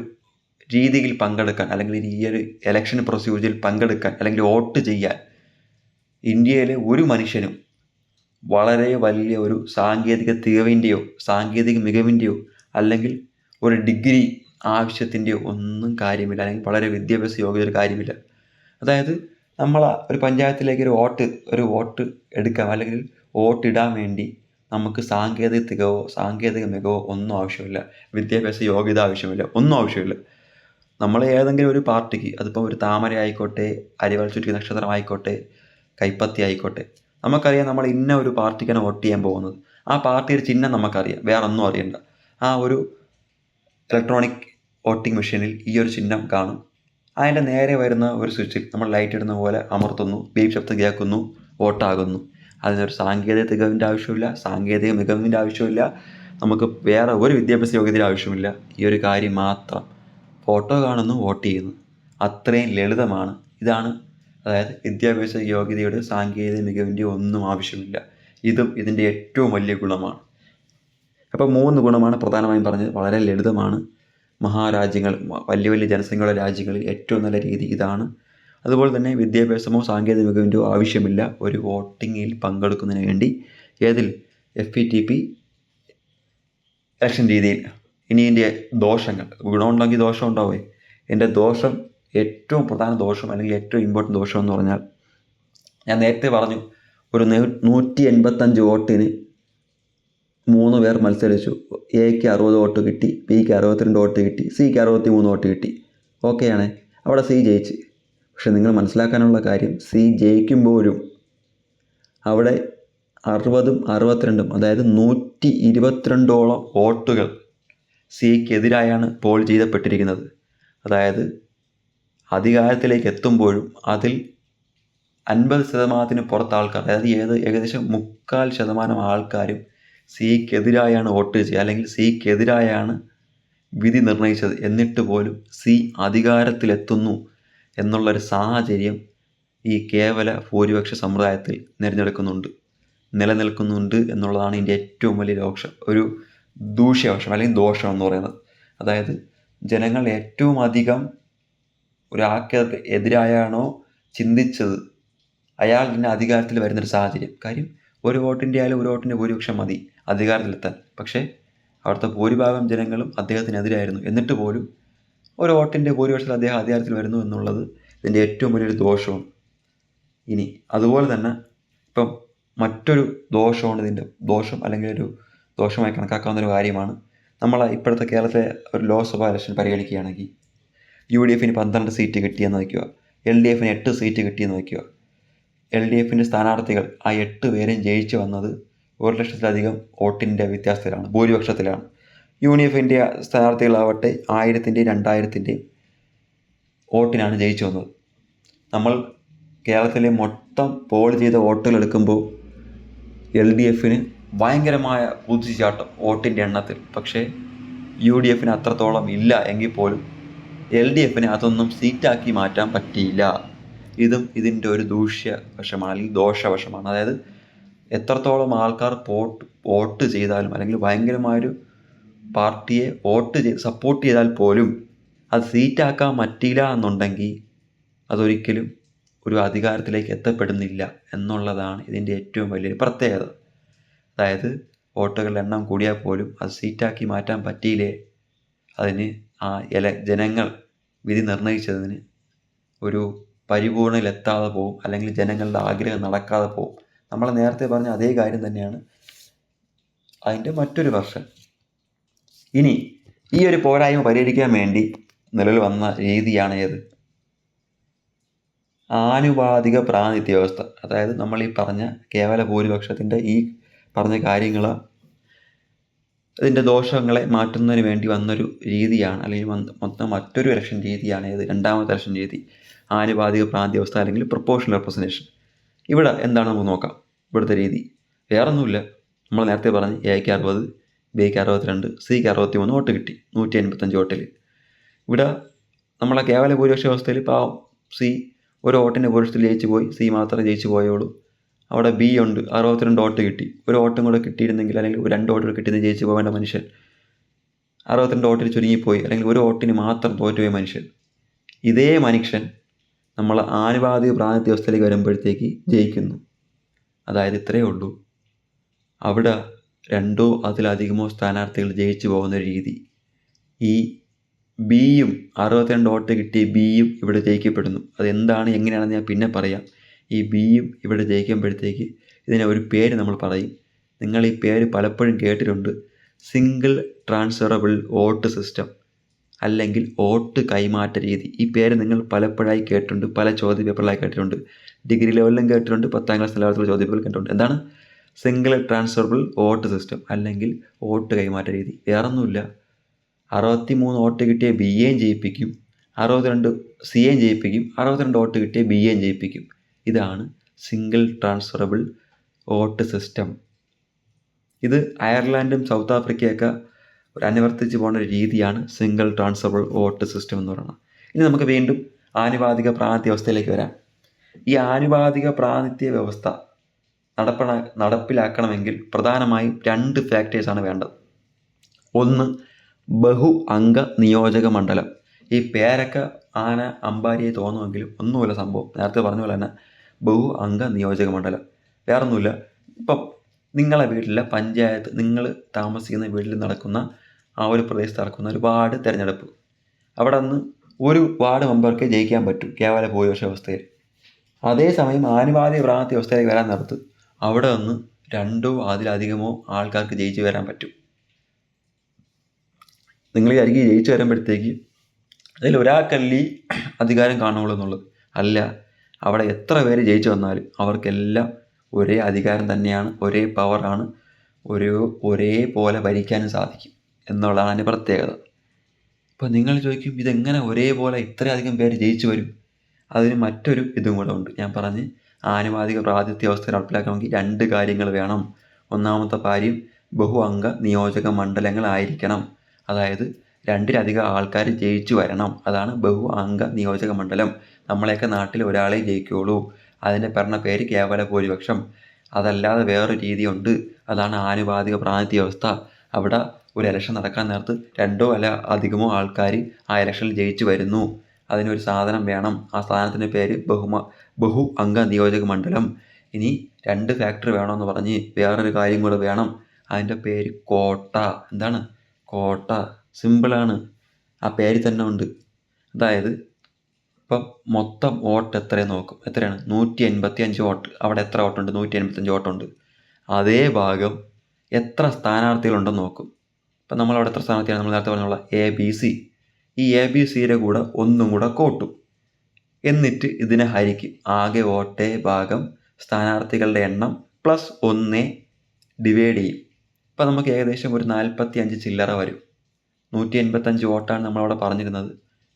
രീതിയിൽ പങ്കെടുക്കാൻ അല്ലെങ്കിൽ ഈ ഒരു ഇലക്ഷൻ പ്രൊസീജിയറിൽ പങ്കെടുക്കാൻ അല്ലെങ്കിൽ വോട്ട് ചെയ്യാൻ ഇന്ത്യയിലെ ഒരു മനുഷ്യനും വളരെ വലിയ ഒരു സാങ്കേതിക തികവിൻ്റെയോ സാങ്കേതിക മികവിൻ്റെയോ അല്ലെങ്കിൽ ഒരു ഡിഗ്രി ആവശ്യത്തിൻ്റെയോ ഒന്നും കാര്യമില്ല, അല്ലെങ്കിൽ വളരെ വിദ്യാഭ്യാസ യോഗ്യതയുടെ കാര്യമില്ല. അതായത് നമ്മൾ ഒരു പഞ്ചായത്തിലേക്ക് ഒരു വോട്ട് എടുക്കാം അല്ലെങ്കിൽ വോട്ടിടാൻ വേണ്ടി നമുക്ക് സാങ്കേതിക തികവോ സാങ്കേതിക മികവോ ഒന്നും ആവശ്യമില്ല, വിദ്യാഭ്യാസ യോഗ്യത ആവശ്യമില്ല, ഒന്നും ആവശ്യമില്ല. നമ്മൾ ഏതെങ്കിലും ഒരു പാർട്ടിക്ക്, അതിപ്പോൾ ഒരു താമര ആയിക്കോട്ടെ, അരിവാൾ ചുറ്റി നക്ഷത്രം ആയിക്കോട്ടെ, കൈപ്പത്തി ആയിക്കോട്ടെ, നമുക്കറിയാം നമ്മൾ ഇന്ന ഒരു പാർട്ടിക്കാണ് വോട്ട് ചെയ്യാൻ പോകുന്നത്. ആ പാർട്ടിയുടെ ചിഹ്നം നമുക്കറിയാം, വേറെ ഒന്നും അറിയണ്ട. ആ ഒരു ഇലക്ട്രോണിക് വോട്ടിംഗ് മെഷീനിൽ ഈ ഒരു ചിഹ്നം കാണും. അതിൻ്റെ നേരെ വരുന്ന ഒരു സ്വിച്ചിൽ നമ്മൾ ലൈറ്റ് ഇടുന്ന പോലെ അമർത്തുന്നു, ബീപ് ശബ്ദം കേൾക്കുന്നു, വോട്ടാകുന്നു. അതിനൊരു സാങ്കേതിക തികവിൻ്റെ ആവശ്യമില്ല, സാങ്കേതിക മികവിൻ്റെ ആവശ്യമില്ല, നമുക്ക് വേറെ ഒരു വിദ്യാഭ്യാസ യോഗ്യതയുടെ ആവശ്യമില്ല. ഈ ഒരു കാര്യം മാത്രം, ഫോട്ടോ കാണുന്നു, വോട്ട് ചെയ്യുന്നു. അത്രയും ലളിതമാണ്. ഇതാണ്, അതായത് വിദ്യാഭ്യാസ യോഗ്യതയുടെ സാങ്കേതിക മികവിൻ്റെ ഒന്നും ആവശ്യമില്ല. ഇതും ഇതിൻ്റെ ഏറ്റവും വലിയ ഗുണമാണ്. അപ്പോൾ 3 ഗുണമാണ് പ്രധാനമായും പറഞ്ഞത്. വളരെ ലളിതമാണ്. മഹാരാജ്യങ്ങൾ, വലിയ ജനസംഖ്യയുള്ള രാജ്യങ്ങളിൽ ഏറ്റവും നല്ല രീതി ഇതാണ്. അതുപോലെ തന്നെ വിദ്യാഭ്യാസമോ സാങ്കേതിക മികവിൻ്റെയോ ആവശ്യമില്ല ഒരു വോട്ടിങ്ങിൽ പങ്കെടുക്കുന്നതിന് വേണ്ടി. ഏതിൽ? FPTP ഇലക്ഷൻ രീതിയിൽ. ഇനി ഇതിൻ്റെ ദോഷങ്ങൾ. ഗുണമുണ്ടെങ്കിൽ ദോഷം ഉണ്ടാവുമേ. എൻ്റെ ദോഷം, ഏറ്റവും പ്രധാന ദോഷം അല്ലെങ്കിൽ ഏറ്റവും ഇമ്പോർട്ടൻ്റ് ദോഷം എന്ന് പറഞ്ഞാൽ, ഞാൻ നേരത്തെ പറഞ്ഞു ഒരു 185 വോട്ടിന് 3 പേർ മത്സരിച്ചു. എക്ക് 60 വോട്ട് കിട്ടി, ബിക്ക് 62 വോട്ട് കിട്ടി, സിക്ക് 63 വോട്ട് കിട്ടി. ഓക്കെയാണ്, അവിടെ സി ജയിച്ച്. പക്ഷെ നിങ്ങൾ മനസ്സിലാക്കാനുള്ള കാര്യം, സി ജയിക്കുമ്പോഴും അവിടെ 60ഉം 62ഉം അതായത് 122ഓളം വോട്ടുകൾ സിക്കെതിരായാണ് പോൾ ചെയ്യപ്പെട്ടിരിക്കുന്നത്. അതായത് അധികാരത്തിലേക്ക് എത്തുമ്പോഴും അതിൽ 50% പുറത്ത് ആൾക്കാർ, അതായത് ഏകദേശം 3/4% ആൾക്കാരും സിക്കെതിരായാണ് വോട്ട് ചെയ്യുക, അല്ലെങ്കിൽ സിക്കെതിരായാണ് വിധി നിർണയിച്ചത്. എന്നിട്ട് പോലും സി അധികാരത്തിലെത്തുന്നു എന്നുള്ളൊരു സാഹചര്യം ഈ കേവല ഭൂരിപക്ഷ സമ്പ്രദായത്തിൽ നിലനിൽക്കുന്നുണ്ട് എന്നുള്ളതാണ് ഇതിൻ്റെ ഏറ്റവും വലിയ ഒരു ദൂഷ്യവശം അല്ലെങ്കിൽ ദോഷം എന്ന് പറയുന്നത്. അതായത് ജനങ്ങൾ ഏറ്റവും അധികം ഒരാൾക്ക് എതിരായാണോ ചിന്തിച്ചത്, അയാൾ തന്നെ അധികാരത്തിൽ വരുന്നൊരു സാഹചര്യം. കാര്യം ഒരു വോട്ടിൻ്റെ ആയാലും ഒരു വോട്ടിൻ്റെ ഭൂരിപക്ഷം മതി അധികാരത്തിലെത്താൻ. പക്ഷേ അവിടുത്തെ ഭൂരിഭാഗം ജനങ്ങളും അദ്ദേഹത്തിനെതിരായിരുന്നു. എന്നിട്ട് പോലും ഒരു വോട്ടിൻ്റെ ഭൂരിപക്ഷത്തിൽ അദ്ദേഹം അധികാരത്തിൽ വരുന്നു എന്നുള്ളത് ഇതിൻ്റെ ഏറ്റവും വലിയൊരു ദോഷമാണ്. ഇനി അതുപോലെ തന്നെ ഇപ്പം മറ്റൊരു ദോഷമാണ് ഇതിൻ്റെ ദോഷം, അല്ലെങ്കിൽ ഒരു ദോഷമായി കണക്കാക്കാവുന്ന ഒരു കാര്യമാണ്, നമ്മൾ ഇപ്പോഴത്തെ കേരളത്തിലെ ഒരു ലോക്സഭാ ഇലക്ഷൻ പരിഗണിക്കുകയാണെങ്കിൽ UDFന് 12 സീറ്റ് കിട്ടിയെന്ന് വയ്ക്കുക, LDFന് 8 സീറ്റ് കിട്ടിയെന്ന് വയ്ക്കുക. LDFൻ്റെ സ്ഥാനാർത്ഥികൾ ആ 8 പേരും ജയിച്ചു വന്നത് 1,00,000-ലധികം വോട്ടിൻ്റെ വ്യത്യാസത്തിലാണ്, ഭൂരിപക്ഷത്തിലാണ്. UDFൻ്റെ സ്ഥാനാർത്ഥികളാവട്ടെ 1000-ൻ്റെയും 2000-ൻ്റെയും വോട്ടിനാണ് ജയിച്ചു വന്നത്. നമ്മൾ കേരളത്തിലെ മൊത്തം പോൾ ചെയ്ത വോട്ടുകൾ എടുക്കുമ്പോൾ LDFന് ഭയങ്കരമായ കുതിച്ചുചാട്ടം വോട്ടിൻ്റെ എണ്ണത്തിൽ. പക്ഷേ UDFന് അത്രത്തോളം ഇല്ല എങ്കിൽ പോലും LDFന് അതൊന്നും സീറ്റാക്കി മാറ്റാൻ പറ്റിയില്ല. ഇതും ഇതിൻ്റെ ഒരു ദൂഷ്യവശമാണ്, അല്ലെങ്കിൽ ദോഷവശമാണ്. അതായത് എത്രത്തോളം ആൾക്കാർ വോട്ട് ചെയ്താലും, അല്ലെങ്കിൽ ഭയങ്കരമായൊരു പാർട്ടിയെ സപ്പോർട്ട് ചെയ്താൽ പോലും അത് സീറ്റാക്കാൻ പറ്റിയില്ല എന്നുണ്ടെങ്കിൽ അതൊരിക്കലും ഒരു അധികാരത്തിലേക്ക് എത്തപ്പെടുന്നില്ല എന്നുള്ളതാണ് ഇതിൻ്റെ ഏറ്റവും വലിയൊരു പ്രത്യേകത. അതായത് വോട്ടുകളുടെ എണ്ണം കൂടിയാൽ പോലും അത് സീറ്റാക്കി മാറ്റാൻ പറ്റിയില്ലേ, അതിന് ജനങ്ങൾ വിധി നിർണയിച്ചതിന് ഒരു പരിപൂർണയിലെത്താതെ പോവും, അല്ലെങ്കിൽ ജനങ്ങളുടെ ആഗ്രഹം നടക്കാതെ പോവും. നമ്മൾ നേരത്തെ പറഞ്ഞ അതേ കാര്യം തന്നെയാണ് അതിൻ്റെ മറ്റൊരു വെർഷൻ. ഇനി ഈ ഒരു പോരായ്മ പരിഹരിക്കാൻ വേണ്ടി നിലവിൽ വന്ന രീതിയാണ് ഏത്? ആനുപാതിക പ്രാതിനിധ്യ വ്യവസ്ഥ. അതായത് നമ്മൾ ഈ പറഞ്ഞ കേവല ഭൂരിപക്ഷത്തിൻ്റെ ഈ പറഞ്ഞ കാര്യങ്ങൾ, ഇതിൻ്റെ ദോഷങ്ങളെ മാറ്റുന്നതിന് വേണ്ടി വന്നൊരു രീതിയാണ്, അല്ലെങ്കിൽ മറ്റൊരു ഇലക്ഷൻ രീതിയാണ് ഏത്? രണ്ടാമത്തെ ഇലക്ഷൻ രീതി, ആനുപാതിക പ്രാതിനിധ്യ വ്യവസ്ഥ അല്ലെങ്കിൽ പ്രൊപ്പോർഷണൽ റെപ്രസെൻറ്റേഷൻ. ഇവിടെ എന്താണ് നമുക്ക് നോക്കാം. ഇവിടുത്തെ രീതി വേറൊന്നുമില്ല, നമ്മൾ നേരത്തെ പറഞ്ഞ് എക്ക് 60, ബിക്ക് 62, സിക്ക് 63 വോട്ട് കിട്ടി 185 വോട്ടിൽ. ഇവിടെ നമ്മളെ കേവല ഭൂരിപക്ഷ വ്യവസ്ഥയിൽ പാവം സി ഒരു വോട്ടിൻ്റെ ഭൂരിപക്ഷത്തിൽ ജയിച്ചു പോയി, സി മാത്രമേ ജയിച്ചു പോയുള്ളൂ. അവിടെ ബി ഉണ്ട്, 62 വോട്ട് കിട്ടി. ഒരു വോട്ടും കൂടെ കിട്ടിയിരുന്നെങ്കിൽ, അല്ലെങ്കിൽ 2 വോട്ടുകൾ കിട്ടിയിരുന്നെങ്കിൽ ജയിച്ചു പോകേണ്ട മനുഷ്യൻ 62 വോട്ടിൽ ചുരുങ്ങിപ്പോയി, അല്ലെങ്കിൽ ഒരു വോട്ടിന് മാത്രം തോറ്റുപോയ മനുഷ്യൻ. ഇതേ മനുഷ്യൻ നമ്മൾ ആനുപാതിക പ്രാതിനിധ്യ വ്യവസ്ഥയിലേക്ക് വരുമ്പോഴത്തേക്ക് ജയിക്കുന്നു. അതായത് ഇത്രയേ ഉള്ളൂ, അവിടെ 2ഓ അതിലധികമോ സ്ഥാനാർത്ഥികൾ ജയിച്ചു പോകുന്ന രീതി. ഈ ബിയും 62 വോട്ട് കിട്ടിയ ബിയും ഇവിടെ ജയിക്കപ്പെടുന്നു. അതെന്താണ് എങ്ങനെയാണെന്ന് ഞാൻ പിന്നെ പറയാം. ഈ ബിയും ഇവിടെ ജയിക്കുമ്പോഴത്തേക്ക് ഇതിനെ ഒരു പേര് നമ്മൾ പറയും. നിങ്ങൾ ഈ പേര് പലപ്പോഴും കേട്ടിട്ടുണ്ട്, സിംഗിൾ ട്രാൻസ്ഫറബിൾ വോട്ട് സിസ്റ്റം, അല്ലെങ്കിൽ വോട്ട് കൈമാറ്റ രീതി. ഈ പേര് നിങ്ങൾ പലപ്പോഴായി കേട്ടിട്ടുണ്ട്, പല ചോദ്യ പേപ്പറിലായി കേട്ടിട്ടുണ്ട്, ഡിഗ്രി ലെവലിലും കേട്ടിട്ടുണ്ട്, 10ാം ക്ലാസ് ലെവലിലുള്ള ചോദ്യ പേപ്പറിൽ കേട്ടിട്ടുണ്ട്. എന്താണ് സിംഗിൾ ട്രാൻസ്ഫറബിൾ വോട്ട് സിസ്റ്റം, അല്ലെങ്കിൽ വോട്ട് കൈമാറ്റ രീതി? വേറൊന്നുമില്ല, 63 വോട്ട് കിട്ടിയ ബിയെയും ജയിപ്പിക്കും, 62 സിയെയും ജയിപ്പിക്കും, 62 വോട്ട് കിട്ടിയ ബിയെയും ജയിപ്പിക്കും. ഇതാണ് സിംഗിൾ ട്രാൻസ്ഫറബിൾ വോട്ട് സിസ്റ്റം. ഇത് അയർലൻഡും സൗത്ത് ആഫ്രിക്കയൊക്കെ അനുവർത്തിച്ച് പോകുന്ന ഒരു രീതിയാണ് സിംഗിൾ ട്രാൻസ്ഫറബിൾ വോട്ട് സിസ്റ്റം എന്ന് പറയുന്നത്. ഇനി നമുക്ക് വീണ്ടും ആനുപാതിക പ്രാതിനിധ്യ വ്യവസ്ഥയിലേക്ക് വരാം. ഈ ആനുപാതിക പ്രാതിനിധ്യ വ്യവസ്ഥ നടപ്പിലാക്കണമെങ്കിൽ പ്രധാനമായും 2 ഫാക്ടേഴ്സാണ് വേണ്ടത്. ഒന്ന്, ബഹു അംഗ നിയോജക മണ്ഡലം. ഈ പേരൊക്കെ ആന അമ്പാരിയെ തോന്നുമെങ്കിലും ഒന്നുമില്ല സംഭവം. നേരത്തെ പറഞ്ഞ പോലെ തന്നെ ബഹു അംഗ നിയോജക മണ്ഡലം വേറൊന്നുമില്ല. ഇപ്പം നിങ്ങളെ വീട്ടിലെ പഞ്ചായത്ത്, നിങ്ങൾ താമസിക്കുന്ന വീട്ടിൽ നടക്കുന്ന ആ ഒരു പ്രദേശത്ത് നടക്കുന്ന ഒരു വാർഡ് തിരഞ്ഞെടുപ്പ്, അവിടെ നിന്ന് ഒരു വാർഡ് മെമ്പർക്ക് ജയിക്കാൻ പറ്റും കേവല ഭൂരിപക്ഷ വ്യവസ്ഥയിൽ. അതേസമയം ആനുപാതിക പ്രാതിനിധ്യ വ്യവസ്ഥയിലേക്ക് വരാൻ നേരത്ത് അവിടെ നിന്ന് 2 അതിലധികമോ ആൾക്കാർക്ക് ജയിച്ചു വരാൻ പറ്റും. നിങ്ങൾ വിചാരിക്കും ജയിച്ചു വരുമ്പോഴത്തേക്ക് അതിൽ ഒരാൾക്കല്ലേ അധികാരം കാണുള്ളൂ എന്നുള്ളത്. അല്ല, അവിടെ എത്ര പേര് ജയിച്ചു വന്നാലും അവർക്കെല്ലാം ഒരേ അധികാരം തന്നെയാണ്, ഒരേ പവറാണ്, ഒരേപോലെ ഭരിക്കാനും സാധിക്കും എന്നുള്ളതാണ് അതിൻ്റെ പ്രത്യേകത. ഇപ്പോൾ നിങ്ങൾ ചോദിക്കും ഇതെങ്ങനെ ഒരേപോലെ ഇത്രയധികം പേര് ജയിച്ചു വരും? അതിന് മറ്റൊരു ഇതും കൂടെ ഉണ്ട്. ഞാൻ പറഞ്ഞ് ആനുപാതിക പ്രാതിനിധ്യ വ്യവസ്ഥ നടപ്പിലാക്കണമെങ്കിൽ 2 കാര്യങ്ങൾ വേണം. ഒന്നാമത്തെ കാര്യം ബഹു അംഗ നിയോജക മണ്ഡലങ്ങളായിരിക്കണം. അതായത് 2-ലധികം ആൾക്കാർ ജയിച്ചു വരണം. അതാണ് ബഹു അംഗ നിയോജക മണ്ഡലം. നമ്മളെയൊക്കെ നാട്ടിൽ ഒരാളെ ജയിക്കുകയുള്ളൂ. അതിൻ്റെ പറഞ്ഞ പേര് കേവല ഭൂരിപക്ഷം. അതല്ലാതെ വേറൊരു രീതിയുണ്ട്. അതാണ് ആനുപാതിക പ്രാതിനിധ്യ വ്യവസ്ഥ. അവിടെ ഒരു ഇലക്ഷൻ നടക്കാൻ നേരത്ത് 2 അല്ല അധികമോ ആൾക്കാർ ആ ഇലക്ഷനിൽ ജയിച്ചു വരുന്നു. അതിനൊരു സാധനം വേണം. ആ സാധനത്തിൻ്റെ പേര് ബഹു അംഗ നിയോജക മണ്ഡലം. ഇനി 2 ഫാക്ടർ വേണമെന്ന് പറഞ്ഞ് വേറൊരു കാര്യം കൂടെ വേണം. അതിൻ്റെ പേര് കോട്ട. എന്താണ്? കോട്ട. സിമ്പിളാണ്, ആ പേര് തന്നെ ഉണ്ട്. അതായത് ഇപ്പം മൊത്തം വോട്ട് എത്രയെന്ന് നോക്കും. എത്രയാണ്? 185 വോട്ട്. അവിടെ എത്ര വോട്ടുണ്ട്? 185 വോട്ടുണ്ട്. അതേ ഭാഗം എത്ര സ്ഥാനാർത്ഥികളുണ്ടെന്ന് നോക്കും. ഇപ്പം നമ്മളവിടെ എത്ര സ്ഥാനാർത്ഥിയാണ്? നമ്മൾ നേരത്തെ പറഞ്ഞുള്ള ABC. ഈ ABCയുടെ കൂടെ ഒന്നും കൂടെ കൂട്ടും. എന്നിട്ട് ഇതിനെ ഹരിക്കും. ആകെ വോട്ടേ ഭാഗം സ്ഥാനാർത്ഥികളുടെ എണ്ണം പ്ലസ് 1 ഡിവൈഡ് ചെയ്യും. ഇപ്പം നമുക്ക് ഏകദേശം ഒരു 45 ചില്ലറ വരും. 185 വോട്ടാണ് നമ്മളവിടെ പറഞ്ഞിരുന്നത്.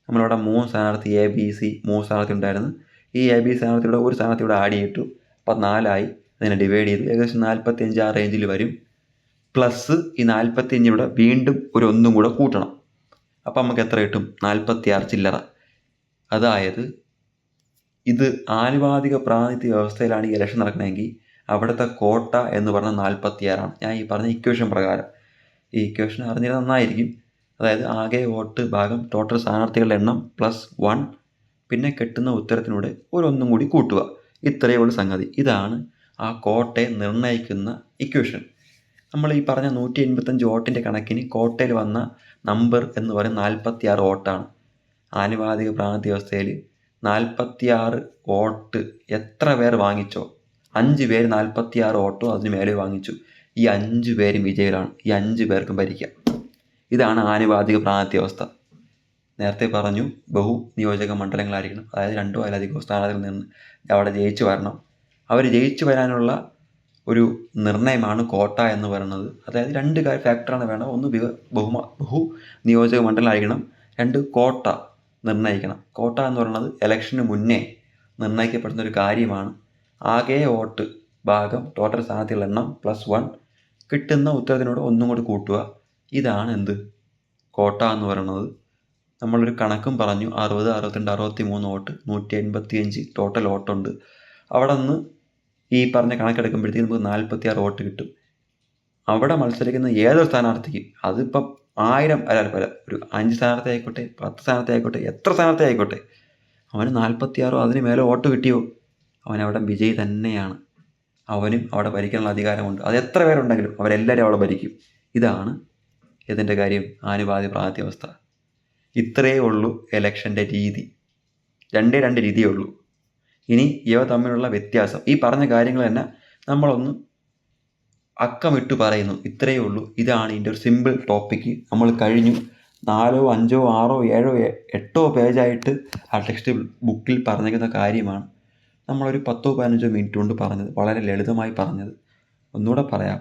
നമ്മളവിടെ 3 സ്ഥാനാർത്ഥി ABC 3 സ്ഥാനാർത്ഥി ഉണ്ടായിരുന്നു. ഈ ABC സ്ഥാനാർത്ഥിയുടെ ഒരു സ്ഥാനാർത്ഥിയുടെ ആഡ് ചെയ്തിട്ടു. അപ്പം 4ആയി. അതിനെ ഡിവൈഡ് ചെയ്തു. ഏകദേശം 45 ആ റേഞ്ചിൽ വരും. പ്ലസ് ഈ 45 വീണ്ടും ഒരു 1 കൂടെ കൂട്ടണം. അപ്പം നമുക്ക് എത്ര കിട്ടും? 46 ചില്ലറ. അതായത് ഇത് ആനുപാതിക പ്രാതിനിധ്യ വ്യവസ്ഥയിലാണ് ഈ ഇലക്ഷൻ നടക്കണമെങ്കിൽ അവിടുത്തെ കോട്ട എന്ന് പറഞ്ഞാൽ 46ആണ്. ഞാൻ ഈ പറഞ്ഞ ഇക്വേഷൻ പ്രകാരം. ഈ ഇക്വേഷൻ അറിഞ്ഞിരുന്നത് നന്നായിരിക്കും. അതായത് ആകെ വോട്ട് ഭാഗം ടോട്ടൽ സ്ഥാനാർത്ഥികളുടെ എണ്ണം പ്ലസ് 1, പിന്നെ കിട്ടുന്ന ഉത്തരത്തിനൂടെ ഒരു 1 കൂടി കൂട്ടുക. ഇത്രയേ ഉള്ളൂ സംഗതി. ഇതാണ് ആ കോട്ടയെ നിർണ്ണയിക്കുന്ന ഇക്വേഷൻ. നമ്മൾ ഈ പറഞ്ഞ 185 വോട്ടിൻ്റെ കണക്കിന് കോട്ടയിൽ വന്ന നമ്പർ എന്ന് പറയുന്നത് 46 വോട്ടാണ്. ആനുപാതിക പ്രാതിനിധ്യ വ്യവസ്ഥയിൽ 46 വോട്ട് എത്ര പേർ വാങ്ങിച്ചോ, 5 പേര് 46 വോട്ടോ അതിന് മേലെ വാങ്ങിച്ചു, ഈ 5 പേരും വിജയികളാണ്. ഈ 5 പേർക്കും ഭരിക്കാം. ഇതാണ് ആനുപാതിക പ്രാതിനിധ്യ വ്യവസ്ഥ. നേരത്തെ പറഞ്ഞു ബഹു നിയോജക മണ്ഡലങ്ങളായിരിക്കണം. അതായത് 2 അതിലധികം സ്ഥാനാർത്ഥികളിൽ നിന്ന് അവിടെ ജയിച്ചു വരണം. അവർ ജയിച്ചു വരാനുള്ള ഒരു നിർണയമാണ് കോട്ട എന്ന് പറയുന്നത്. അതായത് 2 ഫാക്ടറാണ് വേണം. ഒന്ന് ബഹു നിയോജക മണ്ഡലമായിരിക്കണം. 2 കോട്ട നിർണ്ണയിക്കണം. കോട്ട എന്ന് പറയുന്നത് ഇലക്ഷന് മുന്നേ നിർണ്ണയിക്കപ്പെടുന്ന ഒരു കാര്യമാണ്. ആകെ വോട്ട് ഭാഗം ടോട്ടൽ സ്ഥാനാർത്ഥികളുടെ എണ്ണം പ്ലസ് 1, കിട്ടുന്ന ഉത്തരത്തിനോട് 1 കൂടി കൂട്ടുക. ഇതാണ് എന്ത്? കോട്ട എന്ന് പറയുന്നത്. നമ്മളൊരു കണക്കും പറഞ്ഞു. 60, 62, 63 വോട്ട്, 185 ടോട്ടൽ വോട്ടുണ്ട്. അവിടെ നിന്ന് ഈ പറഞ്ഞ കണക്കെടുക്കുമ്പോഴത്തേക്ക് നമുക്ക് 46 വോട്ട് കിട്ടും. അവിടെ മത്സരിക്കുന്ന ഏതൊരു സ്ഥാനാർത്ഥിക്ക്, അതിപ്പം 1000 അല്ല ഒരു 5 സ്ഥാനാർത്ഥി ആയിക്കോട്ടെ, 10 സ്ഥാനാർത്ഥി ആയിക്കോട്ടെ, എത്ര സ്ഥാനാർത്ഥി ആയിക്കോട്ടെ, അവന് 46 അതിന് മേലെ വോട്ട് കിട്ടിയോ അവനവിടെ വിജയി തന്നെയാണ്. അവനും അവിടെ ഭരിക്കാനുള്ള അധികാരമുണ്ട്. അത് എത്ര പേരുണ്ടെങ്കിലും അവരെല്ലാവരും അവിടെ ഭരിക്കും. ഇതാണ് ഇതിൻ്റെ കാര്യം, ആനുപാതിക പ്രാതിനിധ്യ വ്യവസ്ഥ. ഇത്രയേ ഉള്ളൂ ഇലക്ഷൻ്റെ രീതി. 2 രീതിയേ ഉള്ളൂ. ഇനി ഇവ തമ്മിലുള്ള വ്യത്യാസം, ഈ പറഞ്ഞ കാര്യങ്ങൾ തന്നെ നമ്മളൊന്ന് അക്കമിട്ട് പറയുന്നു. ഇത്രയേ ഉള്ളൂ. ഇതാണ് ഇതിൻ്റെ ഒരു സിമ്പിൾ ടോപ്പിക്ക്. നമ്മൾ കഴിഞ്ഞു 4, 5, 6, 7, 8 പേജായിട്ട് ആ ടെക്സ്റ്റ് ബുക്കിൽ പറഞ്ഞിരിക്കുന്ന കാര്യമാണ് നമ്മളൊരു 10, 15 മിനിറ്റ് കൊണ്ട് പറഞ്ഞത്. വളരെ ലളിതമായി പറഞ്ഞത്. ഒന്നുകൂടെ പറയാം,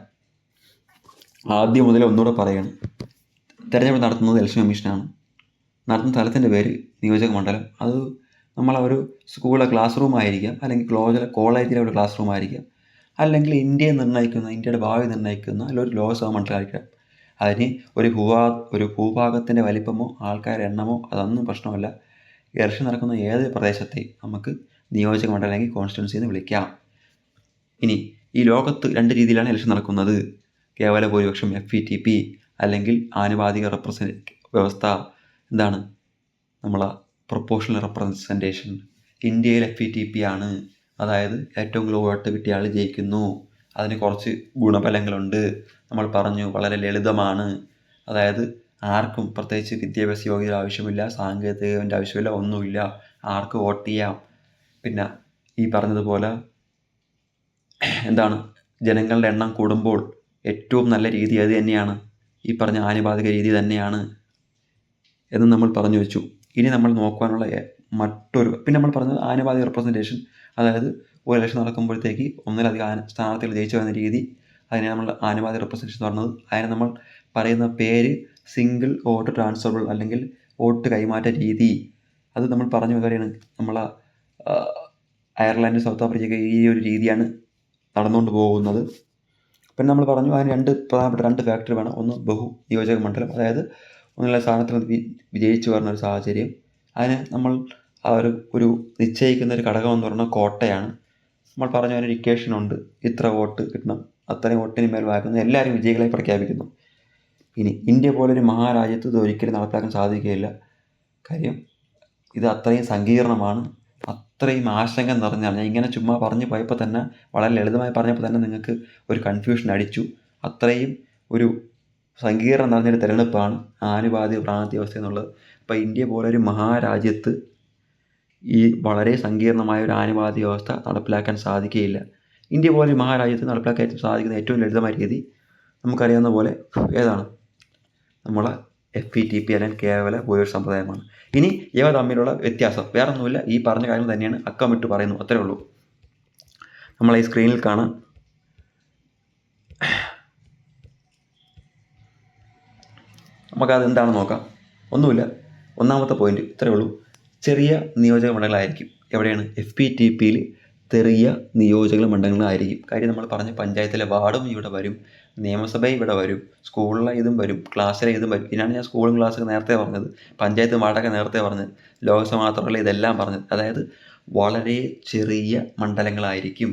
ആദ്യം മുതലേ ഒന്നുകൂടെ പറയണം. തിരഞ്ഞെടുപ്പ് നടത്തുന്നത് ഇലക്ഷൻ കമ്മീഷനാണ്. നടത്തുന്ന സ്ഥലത്തിൻ്റെ പേര് നിയോജക മണ്ഡലം. അത് നമ്മളൊരു സ്കൂളിലെ ക്ലാസ് റൂം ആയിരിക്കാം, അല്ലെങ്കിൽ കോളേജിലെ ഒരു ക്ലാസ് റൂം ആയിരിക്കാം, അല്ലെങ്കിൽ ഇന്ത്യയുടെ ഭാവി നിർണ്ണയിക്കുന്ന ഒരു ലോക്സഭാ മണ്ഡലമായിരിക്കാം. അതിന് ഒരു ഭൂഭാഗത്തിൻ്റെ വലിപ്പമോ ആൾക്കാരുടെ എണ്ണമോ അതൊന്നും പ്രശ്നമല്ല. ഇലക്ഷൻ നടക്കുന്ന ഏത് പ്രദേശത്തെയും നമുക്ക് നിയോജക മണ്ഡലം അല്ലെങ്കിൽ കോൺസ്റ്റിറ്റ്യുവൻസി എന്ന് വിളിക്കാം. ഇനി ഈ ലോകത്ത് 2 രീതിയിലാണ് ഇലക്ഷൻ നടക്കുന്നത്. കേവല ഭൂരിപക്ഷം FETP, അല്ലെങ്കിൽ ആനുപാതിക വ്യവസ്ഥ. എന്താണ്? നമ്മളെ പ്രൊപ്പോർഷണൽ റെപ്രസെൻറ്റേഷൻ. ഇന്ത്യയിൽ FETP ആണ്. അതായത് ഏറ്റവും കൂടുതൽ വോട്ട് കിട്ടിയ ആൾ ജയിക്കുന്നു. അതിന് കുറച്ച് ഗുണഫലങ്ങളുണ്ട്. നമ്മൾ പറഞ്ഞു വളരെ ലളിതമാണ്. അതായത് ആർക്കും പ്രത്യേകിച്ച് വിദ്യാഭ്യാസ യോഗ്യത ആവശ്യമില്ല, സാങ്കേതികൻ്റെ ആവശ്യമില്ല, ഒന്നുമില്ല. ആർക്ക് വോട്ട് ചെയ്യാം. പിന്നെ ഈ പറഞ്ഞതുപോലെ എന്താണ്, ജനങ്ങളുടെ എണ്ണം കൂടുമ്പോൾ ഏറ്റവും നല്ല രീതി അത് തന്നെയാണ്, ഈ പറഞ്ഞ ആനുപാതിക രീതി തന്നെയാണ് എന്ന് നമ്മൾ പറഞ്ഞു വെച്ചു. ഇനി നമ്മൾ നോക്കുവാനുള്ള പിന്നെ നമ്മൾ പറഞ്ഞത് ആനുപാതിക റെപ്രസെൻറ്റേഷൻ, അതായത് ഒരു ഇലക്ഷൻ നടക്കുമ്പോഴത്തേക്ക് ഒന്നിലധികം സ്ഥാനാർത്ഥികൾ ജയിച്ചു വരുന്ന രീതി, അതിനെ നമ്മൾ ആനുപാതിക റെപ്രസെൻറ്റേഷൻ പറഞ്ഞത്. അതിനെ നമ്മൾ പറയുന്ന പേര് സിംഗിൾ വോട്ട് ട്രാൻസ്ഫറബിൾ അല്ലെങ്കിൽ വോട്ട് കൈമാറ്റ രീതി. അത് നമ്മൾ പറഞ്ഞു കാര്യമാണ്. നമ്മൾ അയർലൻഡ്, സൗത്ത് ആഫ്രിക്ക ഈ ഒരു രീതിയാണ് നടന്നുകൊണ്ട് പോകുന്നത്. പിന്നെ നമ്മൾ പറഞ്ഞു അതിന് പ്രധാനപ്പെട്ട രണ്ട് ഫാക്ടർ വേണം. ഒന്ന് ബഹു നിയോജക മണ്ഡലം, അതായത് ഒന്നുള്ള സ്ഥാനത്തിൽ വിജയിച്ചു വരുന്ന ഒരു സാഹചര്യം. അതിന് നമ്മൾ ആ ഒരു നിശ്ചയിക്കുന്ന ഒരു ഘടകം എന്ന് പറയുന്നത് കോട്ടയാണ്. നമ്മൾ പറഞ്ഞു അതിനൊരു ഇക്വേഷൻ ഉണ്ട്, ഇത്ര വോട്ട് കിട്ടണം, അത്രയും വോട്ടിന് മേൽ വായിക്കുന്ന എല്ലാവരും വിജയികളായി പ്രഖ്യാപിക്കുന്നു. ഇനി ഇന്ത്യ പോലൊരു മഹാരാജ്യത്ത് ഇത് ഒരിക്കലും നടപ്പാക്കാൻ സാധിക്കുകയില്ല. കാര്യം ഇത് അത്രയും സങ്കീർണമാണ്, അത്രയും ആശങ്ക നിറഞ്ഞാണ്. ഞാൻ ഇങ്ങനെ ചുമ്മാ പറഞ്ഞു പോയപ്പോൾ തന്നെ, വളരെ ലളിതമായി പറഞ്ഞപ്പോൾ തന്നെ നിങ്ങൾക്ക് ഒരു കൺഫ്യൂഷൻ അടിച്ചു. അത്രയും ഒരു സങ്കീർണം നിറഞ്ഞൊരു തിരഞ്ഞെടുപ്പാണ് ആനുപാതിക പ്രാതിനിധ്യ വ്യവസ്ഥ എന്നുള്ളത്. അപ്പോൾ ഇന്ത്യ പോലൊരു മഹാരാജ്യത്ത് ഈ വളരെ സങ്കീർണമായ ഒരു ആനുപാതിക വ്യവസ്ഥ നടപ്പിലാക്കാൻ സാധിക്കുകയില്ല. ഇന്ത്യ പോലൊരു മഹാരാജ്യത്ത് നടപ്പിലാക്കാൻ സാധിക്കുന്ന ഏറ്റവും ലളിതമായ രീതി നമുക്കറിയാവുന്ന പോലെ ഏതാണ്, നമ്മളെ FPTP അല്ലെങ്കിൽ കേവല ഭൂരിപക്ഷ സമ്പ്രദായമാണ്. ഇനി ഇവ തമ്മിലുള്ള വ്യത്യാസം വേറെ ഒന്നുമില്ല, ഈ പറഞ്ഞ കാര്യം തന്നെയാണ്, അക്കമിട്ട് പറയുന്നു, അത്രേ ഉള്ളൂ. നമ്മൾ ഈ സ്ക്രീനിൽ കാണാം. നമുക്കത് എന്താണെന്ന് നോക്കാം. ഒന്നുമില്ല, ഒന്നാമത്തെ പോയിന്റ് ഇത്രയേ ഉള്ളൂ. ചെറിയ നിയോജക മണ്ഡലങ്ങളായിരിക്കും. എവിടെയാണ്? FPTPയിൽ ചെറിയ നിയോജക മണ്ഡലങ്ങളായിരിക്കും. കാര്യം നമ്മൾ പറഞ്ഞ പഞ്ചായത്തിലെ വാർഡും ഇവിടെ വരും, നിയമസഭ ഇവിടെ വരും, സ്കൂളിലെ ഇതും വരും, ക്ലാസ്സിലെ ഇതും വരും. ഇതിനാണ് ഞാൻ സ്കൂളും ക്ലാസ്സൊക്കെ നേരത്തെ പറഞ്ഞത്, പഞ്ചായത്ത് വാർഡൊക്കെ നേരത്തെ പറഞ്ഞത്, ലോക്സഭ മാത്രമല്ല ഇതെല്ലാം പറഞ്ഞത്. അതായത് വളരെ ചെറിയ മണ്ഡലങ്ങളായിരിക്കും.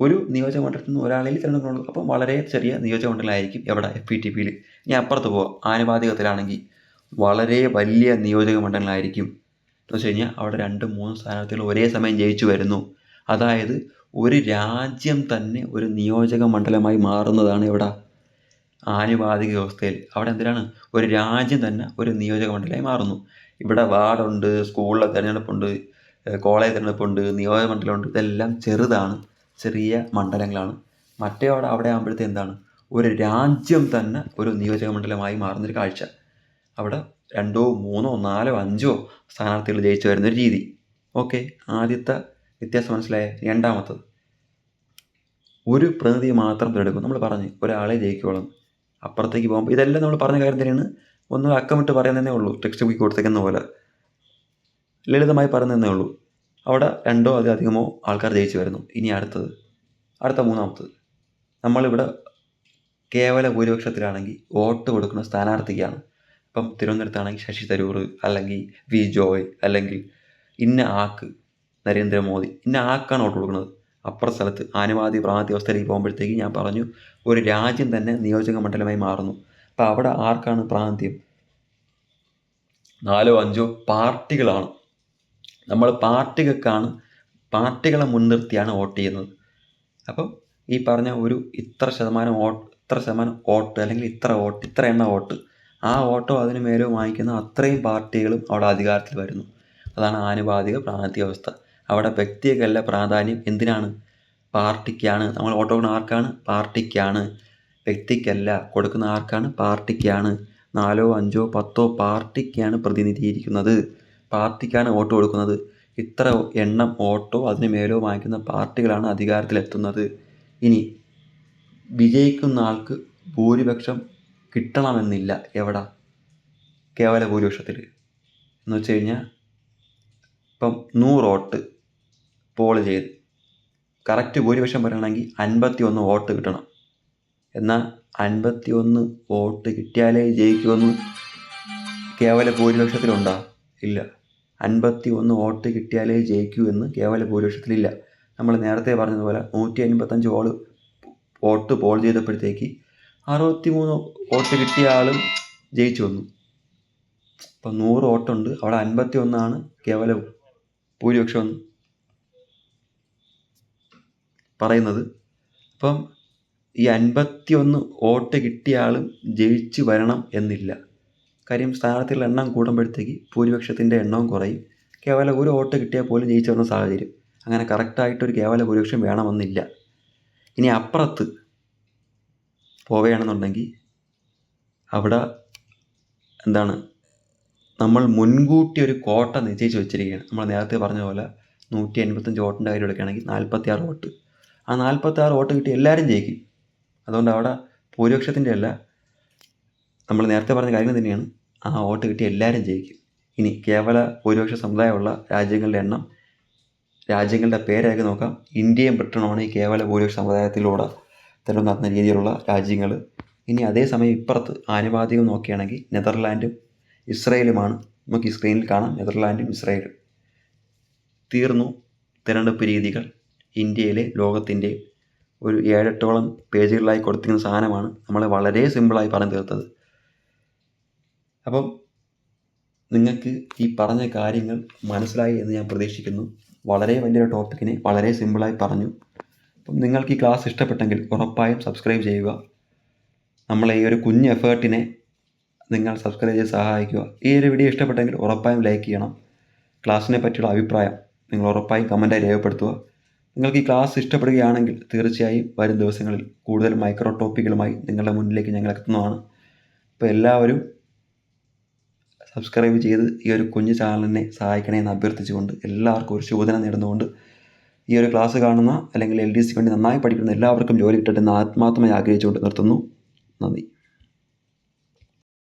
ഒരു നിയോജക മണ്ഡലത്തിൽ നിന്ന് ഒരാളിൽ തിരഞ്ഞെടുക്കുന്നുള്ളൂ. അപ്പം വളരെ ചെറിയ നിയോജക മണ്ഡലമായിരിക്കും എവിടെ? FPTPയിൽ. ഇനി അപ്പുറത്ത് പോവാം, ആനുപാതികത്തിലാണെങ്കിൽ വളരെ വലിയ നിയോജക മണ്ഡലങ്ങളായിരിക്കും. എന്ന് വെച്ച് കഴിഞ്ഞാൽ അവിടെ 2-3 സ്ഥാനാർത്ഥികൾ ഒരേ സമയം ജയിച്ചു വരുന്നു. അതായത് ഒരു രാജ്യം തന്നെ ഒരു നിയോജക മണ്ഡലമായി മാറുന്നതാണ് എവിടെ? ആനുപാതിക വ്യവസ്ഥയിൽ. അവിടെ എന്തിനാണ്? ഒരു രാജ്യം തന്നെ ഒരു നിയോജക മണ്ഡലമായി മാറുന്നു. ഇവിടെ വാർഡുണ്ട്, സ്കൂളിലെ തിരഞ്ഞെടുപ്പുണ്ട്, കോളേജ് തിരഞ്ഞെടുപ്പുണ്ട്, നിയോജക മണ്ഡലമുണ്ട്, ഇതെല്ലാം ചെറുതാണ്, ചെറിയ മണ്ഡലങ്ങളാണ്. മറ്റേ അവിടെ ആകുമ്പോഴത്തെ എന്താണ്? ഒരു രാജ്യം തന്നെ ഒരു നിയോജക മണ്ഡലമായി മാറുന്നൊരു കാഴ്ച. അവിടെ 2, 3, 4, 5 സ്ഥാനാർത്ഥികൾ ജയിച്ചു വരുന്നൊരു രീതി. ഓക്കെ, ആദ്യത്തെ വ്യത്യാസം മനസ്സിലായ. രണ്ടാമത്തത്, ഒരു പ്രതിനിധി മാത്രം തിരഞ്ഞെടുക്കും. നമ്മൾ പറഞ്ഞ് ഒരാളെ ജയിക്കുള്ളൂ. അപ്പുറത്തേക്ക് പോകുമ്പോൾ ഇതെല്ലാം നമ്മൾ പറഞ്ഞ കാര്യം തന്നെയാണ്, ഒന്ന് അക്കമിട്ട് പറയുന്നതേ ഉള്ളൂ, ടെക്സ്റ്റ് ബുക്ക് കൊടുത്തേക്കുന്ന പോലെ ലളിതമായി പറയുന്നതേ ഉള്ളൂ. അവിടെ 2 അതിലധികമോ ആൾക്കാർ ജയിച്ചു വരുന്നു. ഇനി അടുത്ത മൂന്നാമത്തത്, നമ്മളിവിടെ കേവല ഭൂരിപക്ഷത്തിലാണെങ്കിൽ വോട്ട് കൊടുക്കുന്ന സ്ഥാനാർത്ഥിക്കാണ്. ഇപ്പം തിരുവനന്തപുരത്താണെങ്കിൽ ശശി തരൂർ, അല്ലെങ്കിൽ വി ജോയ്, അല്ലെങ്കിൽ ഇന്ന ആക്ക് നരേന്ദ്രമോദി, ഇന്ന ആക്കാണ് വോട്ട് കൊടുക്കുന്നത്. അപ്പുറ സ്ഥലത്ത് ആനുപാതിക പ്രാതിനിധ്യ വ്യവസ്ഥയിലേക്ക് പോകുമ്പോഴത്തേക്ക് ഞാൻ പറഞ്ഞു ഒരു രാജ്യം തന്നെ നിയോജക മണ്ഡലമായി മാറുന്നു. അപ്പം അവിടെ ആർക്കാണ് പ്രാതിനിധ്യം? 4-5 പാർട്ടികളാണ്. നമ്മൾ പാർട്ടികളെ മുൻനിർത്തിയാണ് വോട്ട് ചെയ്യുന്നത്. അപ്പം ഈ പറഞ്ഞ ഒരു ഇത്ര ശതമാനം വോട്ട് അല്ലെങ്കിൽ ഇത്ര എണ്ണ വോട്ട്, ആ വോട്ടോ അതിന് മേലോ വാങ്ങിക്കുന്ന അത്രയും പാർട്ടികളും അവിടെ അധികാരത്തിൽ വരുന്നു. അതാണ് ആനുപാതിക പ്രാതിനിധ്യ വ്യവസ്ഥ. അവിടെ വ്യക്തികൾക്കല്ല പ്രാധാന്യം, എന്തിനാണ്? പാർട്ടിക്കാണ്. നമ്മൾ വോട്ട് കൊടുക്കുന്ന ആർക്കാണ്? പാർട്ടിക്കാണ്. വ്യക്തിക്കല്ല കൊടുക്കുന്ന ആർക്കാണ്? പാർട്ടിക്കാണ്. 4-5-10 പാർട്ടിക്കാണ് പ്രതിനിധീകരിക്കുന്നത്, പാർട്ടിക്കാണ് വോട്ട് കൊടുക്കുന്നത്. ഇത്ര എണ്ണം വോട്ടോ അതിന് മേലോ വാങ്ങിക്കുന്ന പാർട്ടികളാണ് അധികാരത്തിലെത്തുന്നത്. ഇനി വിജയിക്കുന്ന ആൾക്ക് ഭൂരിപക്ഷം കിട്ടണമെന്നില്ല. എവിടെ? കേവല ഭൂരിപക്ഷത്തിൽ. എന്ന് വെച്ച് കഴിഞ്ഞാൽ ഇപ്പം 100 വോട്ട് പോൾ ചെയ്ത് കറക്റ്റ് ഭൂരിപക്ഷം പറയണമെങ്കിൽ 51 വോട്ട് കിട്ടണം. എന്നാൽ 51 വോട്ട് കിട്ടിയാലേ ജയിക്കുമെന്ന് കേവല ഭൂരിപക്ഷത്തിലുണ്ടോ? ഇല്ല. 51 വോട്ട് കിട്ടിയാലേ ജയിക്കൂ എന്ന് കേവല ഭൂരിപക്ഷത്തിലില്ല. നമ്മൾ നേരത്തെ പറഞ്ഞതുപോലെ 155 വോട്ട് പോൾ ചെയ്തപ്പോഴത്തേക്ക് 63 വോട്ട് കിട്ടിയ ആളും ജയിച്ചു വന്നു. അപ്പം 100 വോട്ടുണ്ട്, അവിടെ 51 കേവല ഭൂരിപക്ഷം പറയുന്നത്. അപ്പം ഈ 51 വോട്ട് കിട്ടിയ ആളും ജയിച്ചു വരണം എന്നില്ല. കാര്യം സ്ഥാനാർത്ഥികളുടെ എണ്ണം കൂടുമ്പോഴത്തേക്ക് ഭൂരിപക്ഷത്തിൻ്റെ എണ്ണവും കുറയും. കേവലം 1 വോട്ട് കിട്ടിയാൽ പോലും ജയിച്ചു വരുന്ന സാഹചര്യം. അങ്ങനെ കറക്റ്റായിട്ടൊരു കേവല ഭൂരിപക്ഷം വേണമെന്നില്ല. ഇനി അപ്പുറത്ത് പോവുകയാണെന്നുണ്ടെങ്കിൽ അവിടെ എന്താണ്, നമ്മൾ മുൻകൂട്ടി ഒരു കോട്ട നിശ്ചയിച്ച് വെച്ചിരിക്കുകയാണ്. നമ്മൾ നേരത്തെ പറഞ്ഞ പോലെ 185 വോട്ടിൻ്റെ കാര്യം എടുക്കുകയാണെങ്കിൽ 46 വോട്ട്. ആ 46 വോട്ട് കിട്ടി എല്ലാവരും ജയിക്കും. അതുകൊണ്ട് അവിടെ ഭൂരിപക്ഷത്തിൻ്റെ അല്ല, നമ്മൾ നേരത്തെ പറഞ്ഞ കാര്യങ്ങൾ തന്നെയാണ്. ആ വോട്ട് കിട്ടി എല്ലാവരും ജയിക്കും. ഇനി കേവല ഭൂരിപക്ഷ സമുദായമുള്ള രാജ്യങ്ങളുടെ എണ്ണം, രാജ്യങ്ങളുടെ പേരൊക്കെ നോക്കാം. ഇന്ത്യയും ബ്രിട്ടനുമാണ് ഈ കേവല ഭൂരിപക്ഷ സമുദായത്തിലൂടെ തെരഞ്ഞെടുപ്പ് നടത്തുന്ന രീതിയിലുള്ള രാജ്യങ്ങൾ. ഇനി അതേസമയം ഇപ്പുറത്ത് ആനുപാതികം നോക്കുകയാണെങ്കിൽ നെതർലാൻഡും ഇസ്രയേലുമാണ്. നമുക്ക് ഈ സ്ക്രീനിൽ കാണാം, നെതർലാൻഡും ഇസ്രയേലും. തീർന്നു തിരഞ്ഞെടുപ്പ് രീതികൾ. ഇന്ത്യയിലെ ലോകത്തിൻ്റെ ഒരു 7-8 പേജുകളിലായി കൊടുത്തിരിക്കുന്ന സാധനമാണ് നമ്മൾ വളരെ സിമ്പിളായി പറഞ്ഞു തീർത്തത്. അപ്പം നിങ്ങൾക്ക് ഈ പറഞ്ഞ കാര്യങ്ങൾ മനസ്സിലായി എന്ന് ഞാൻ പ്രതീക്ഷിക്കുന്നു. വളരെ വലിയൊരു ടോപ്പിക്കിനെ വളരെ സിമ്പിളായി പറഞ്ഞു. അപ്പം നിങ്ങൾക്ക് ഈ ക്ലാസ് ഇഷ്ടപ്പെട്ടെങ്കിൽ ഉറപ്പായും സബ്സ്ക്രൈബ് ചെയ്യുക. നമ്മളെ ഈ ഒരു കുഞ്ഞ് എഫേർട്ടിനെ നിങ്ങൾ സബ്സ്ക്രൈബ് ചെയ്ത് സഹായിക്കുക. ഈ ഒരു വീഡിയോ ഇഷ്ടപ്പെട്ടെങ്കിൽ ഉറപ്പായും ലൈക്ക് ചെയ്യണം. ക്ലാസ്സിനെ പറ്റിയുള്ള അഭിപ്രായം നിങ്ങൾ ഉറപ്പായും കമൻറ്റായി രേഖപ്പെടുത്തുക. നിങ്ങൾക്ക് ഈ ക്ലാസ് ഇഷ്ടപ്പെടുകയാണെങ്കിൽ തീർച്ചയായും വരും ദിവസങ്ങളിൽ കൂടുതൽ മൈക്രോ ടോപ്പിക്കുകളുമായി നിങ്ങളുടെ മുന്നിലേക്ക് ഞങ്ങൾ എത്തുന്നതാണ്. അപ്പോൾ എല്ലാവരും സബ്സ്ക്രൈബ് ചെയ്ത് ഈ ഒരു കുഞ്ഞു ചാനലിനെ സഹായിക്കണേ എന്ന് അഭ്യർത്ഥിച്ചുകൊണ്ട് എല്ലാവർക്കും ഒരു ശുഭദിനം നേടുന്നുകൊണ്ട് ഈ ഒരു ക്ലാസ് കാണുന്ന അല്ലെങ്കിൽ LDC വേണ്ടി നന്നായി പഠിക്കുന്ന എല്ലാവർക്കും ജോലി കിട്ടട്ടെ എന്ന് ആത്മാർത്ഥമായി ആഗ്രഹിച്ചുകൊണ്ട് നിർത്തുന്നു. നന്ദി.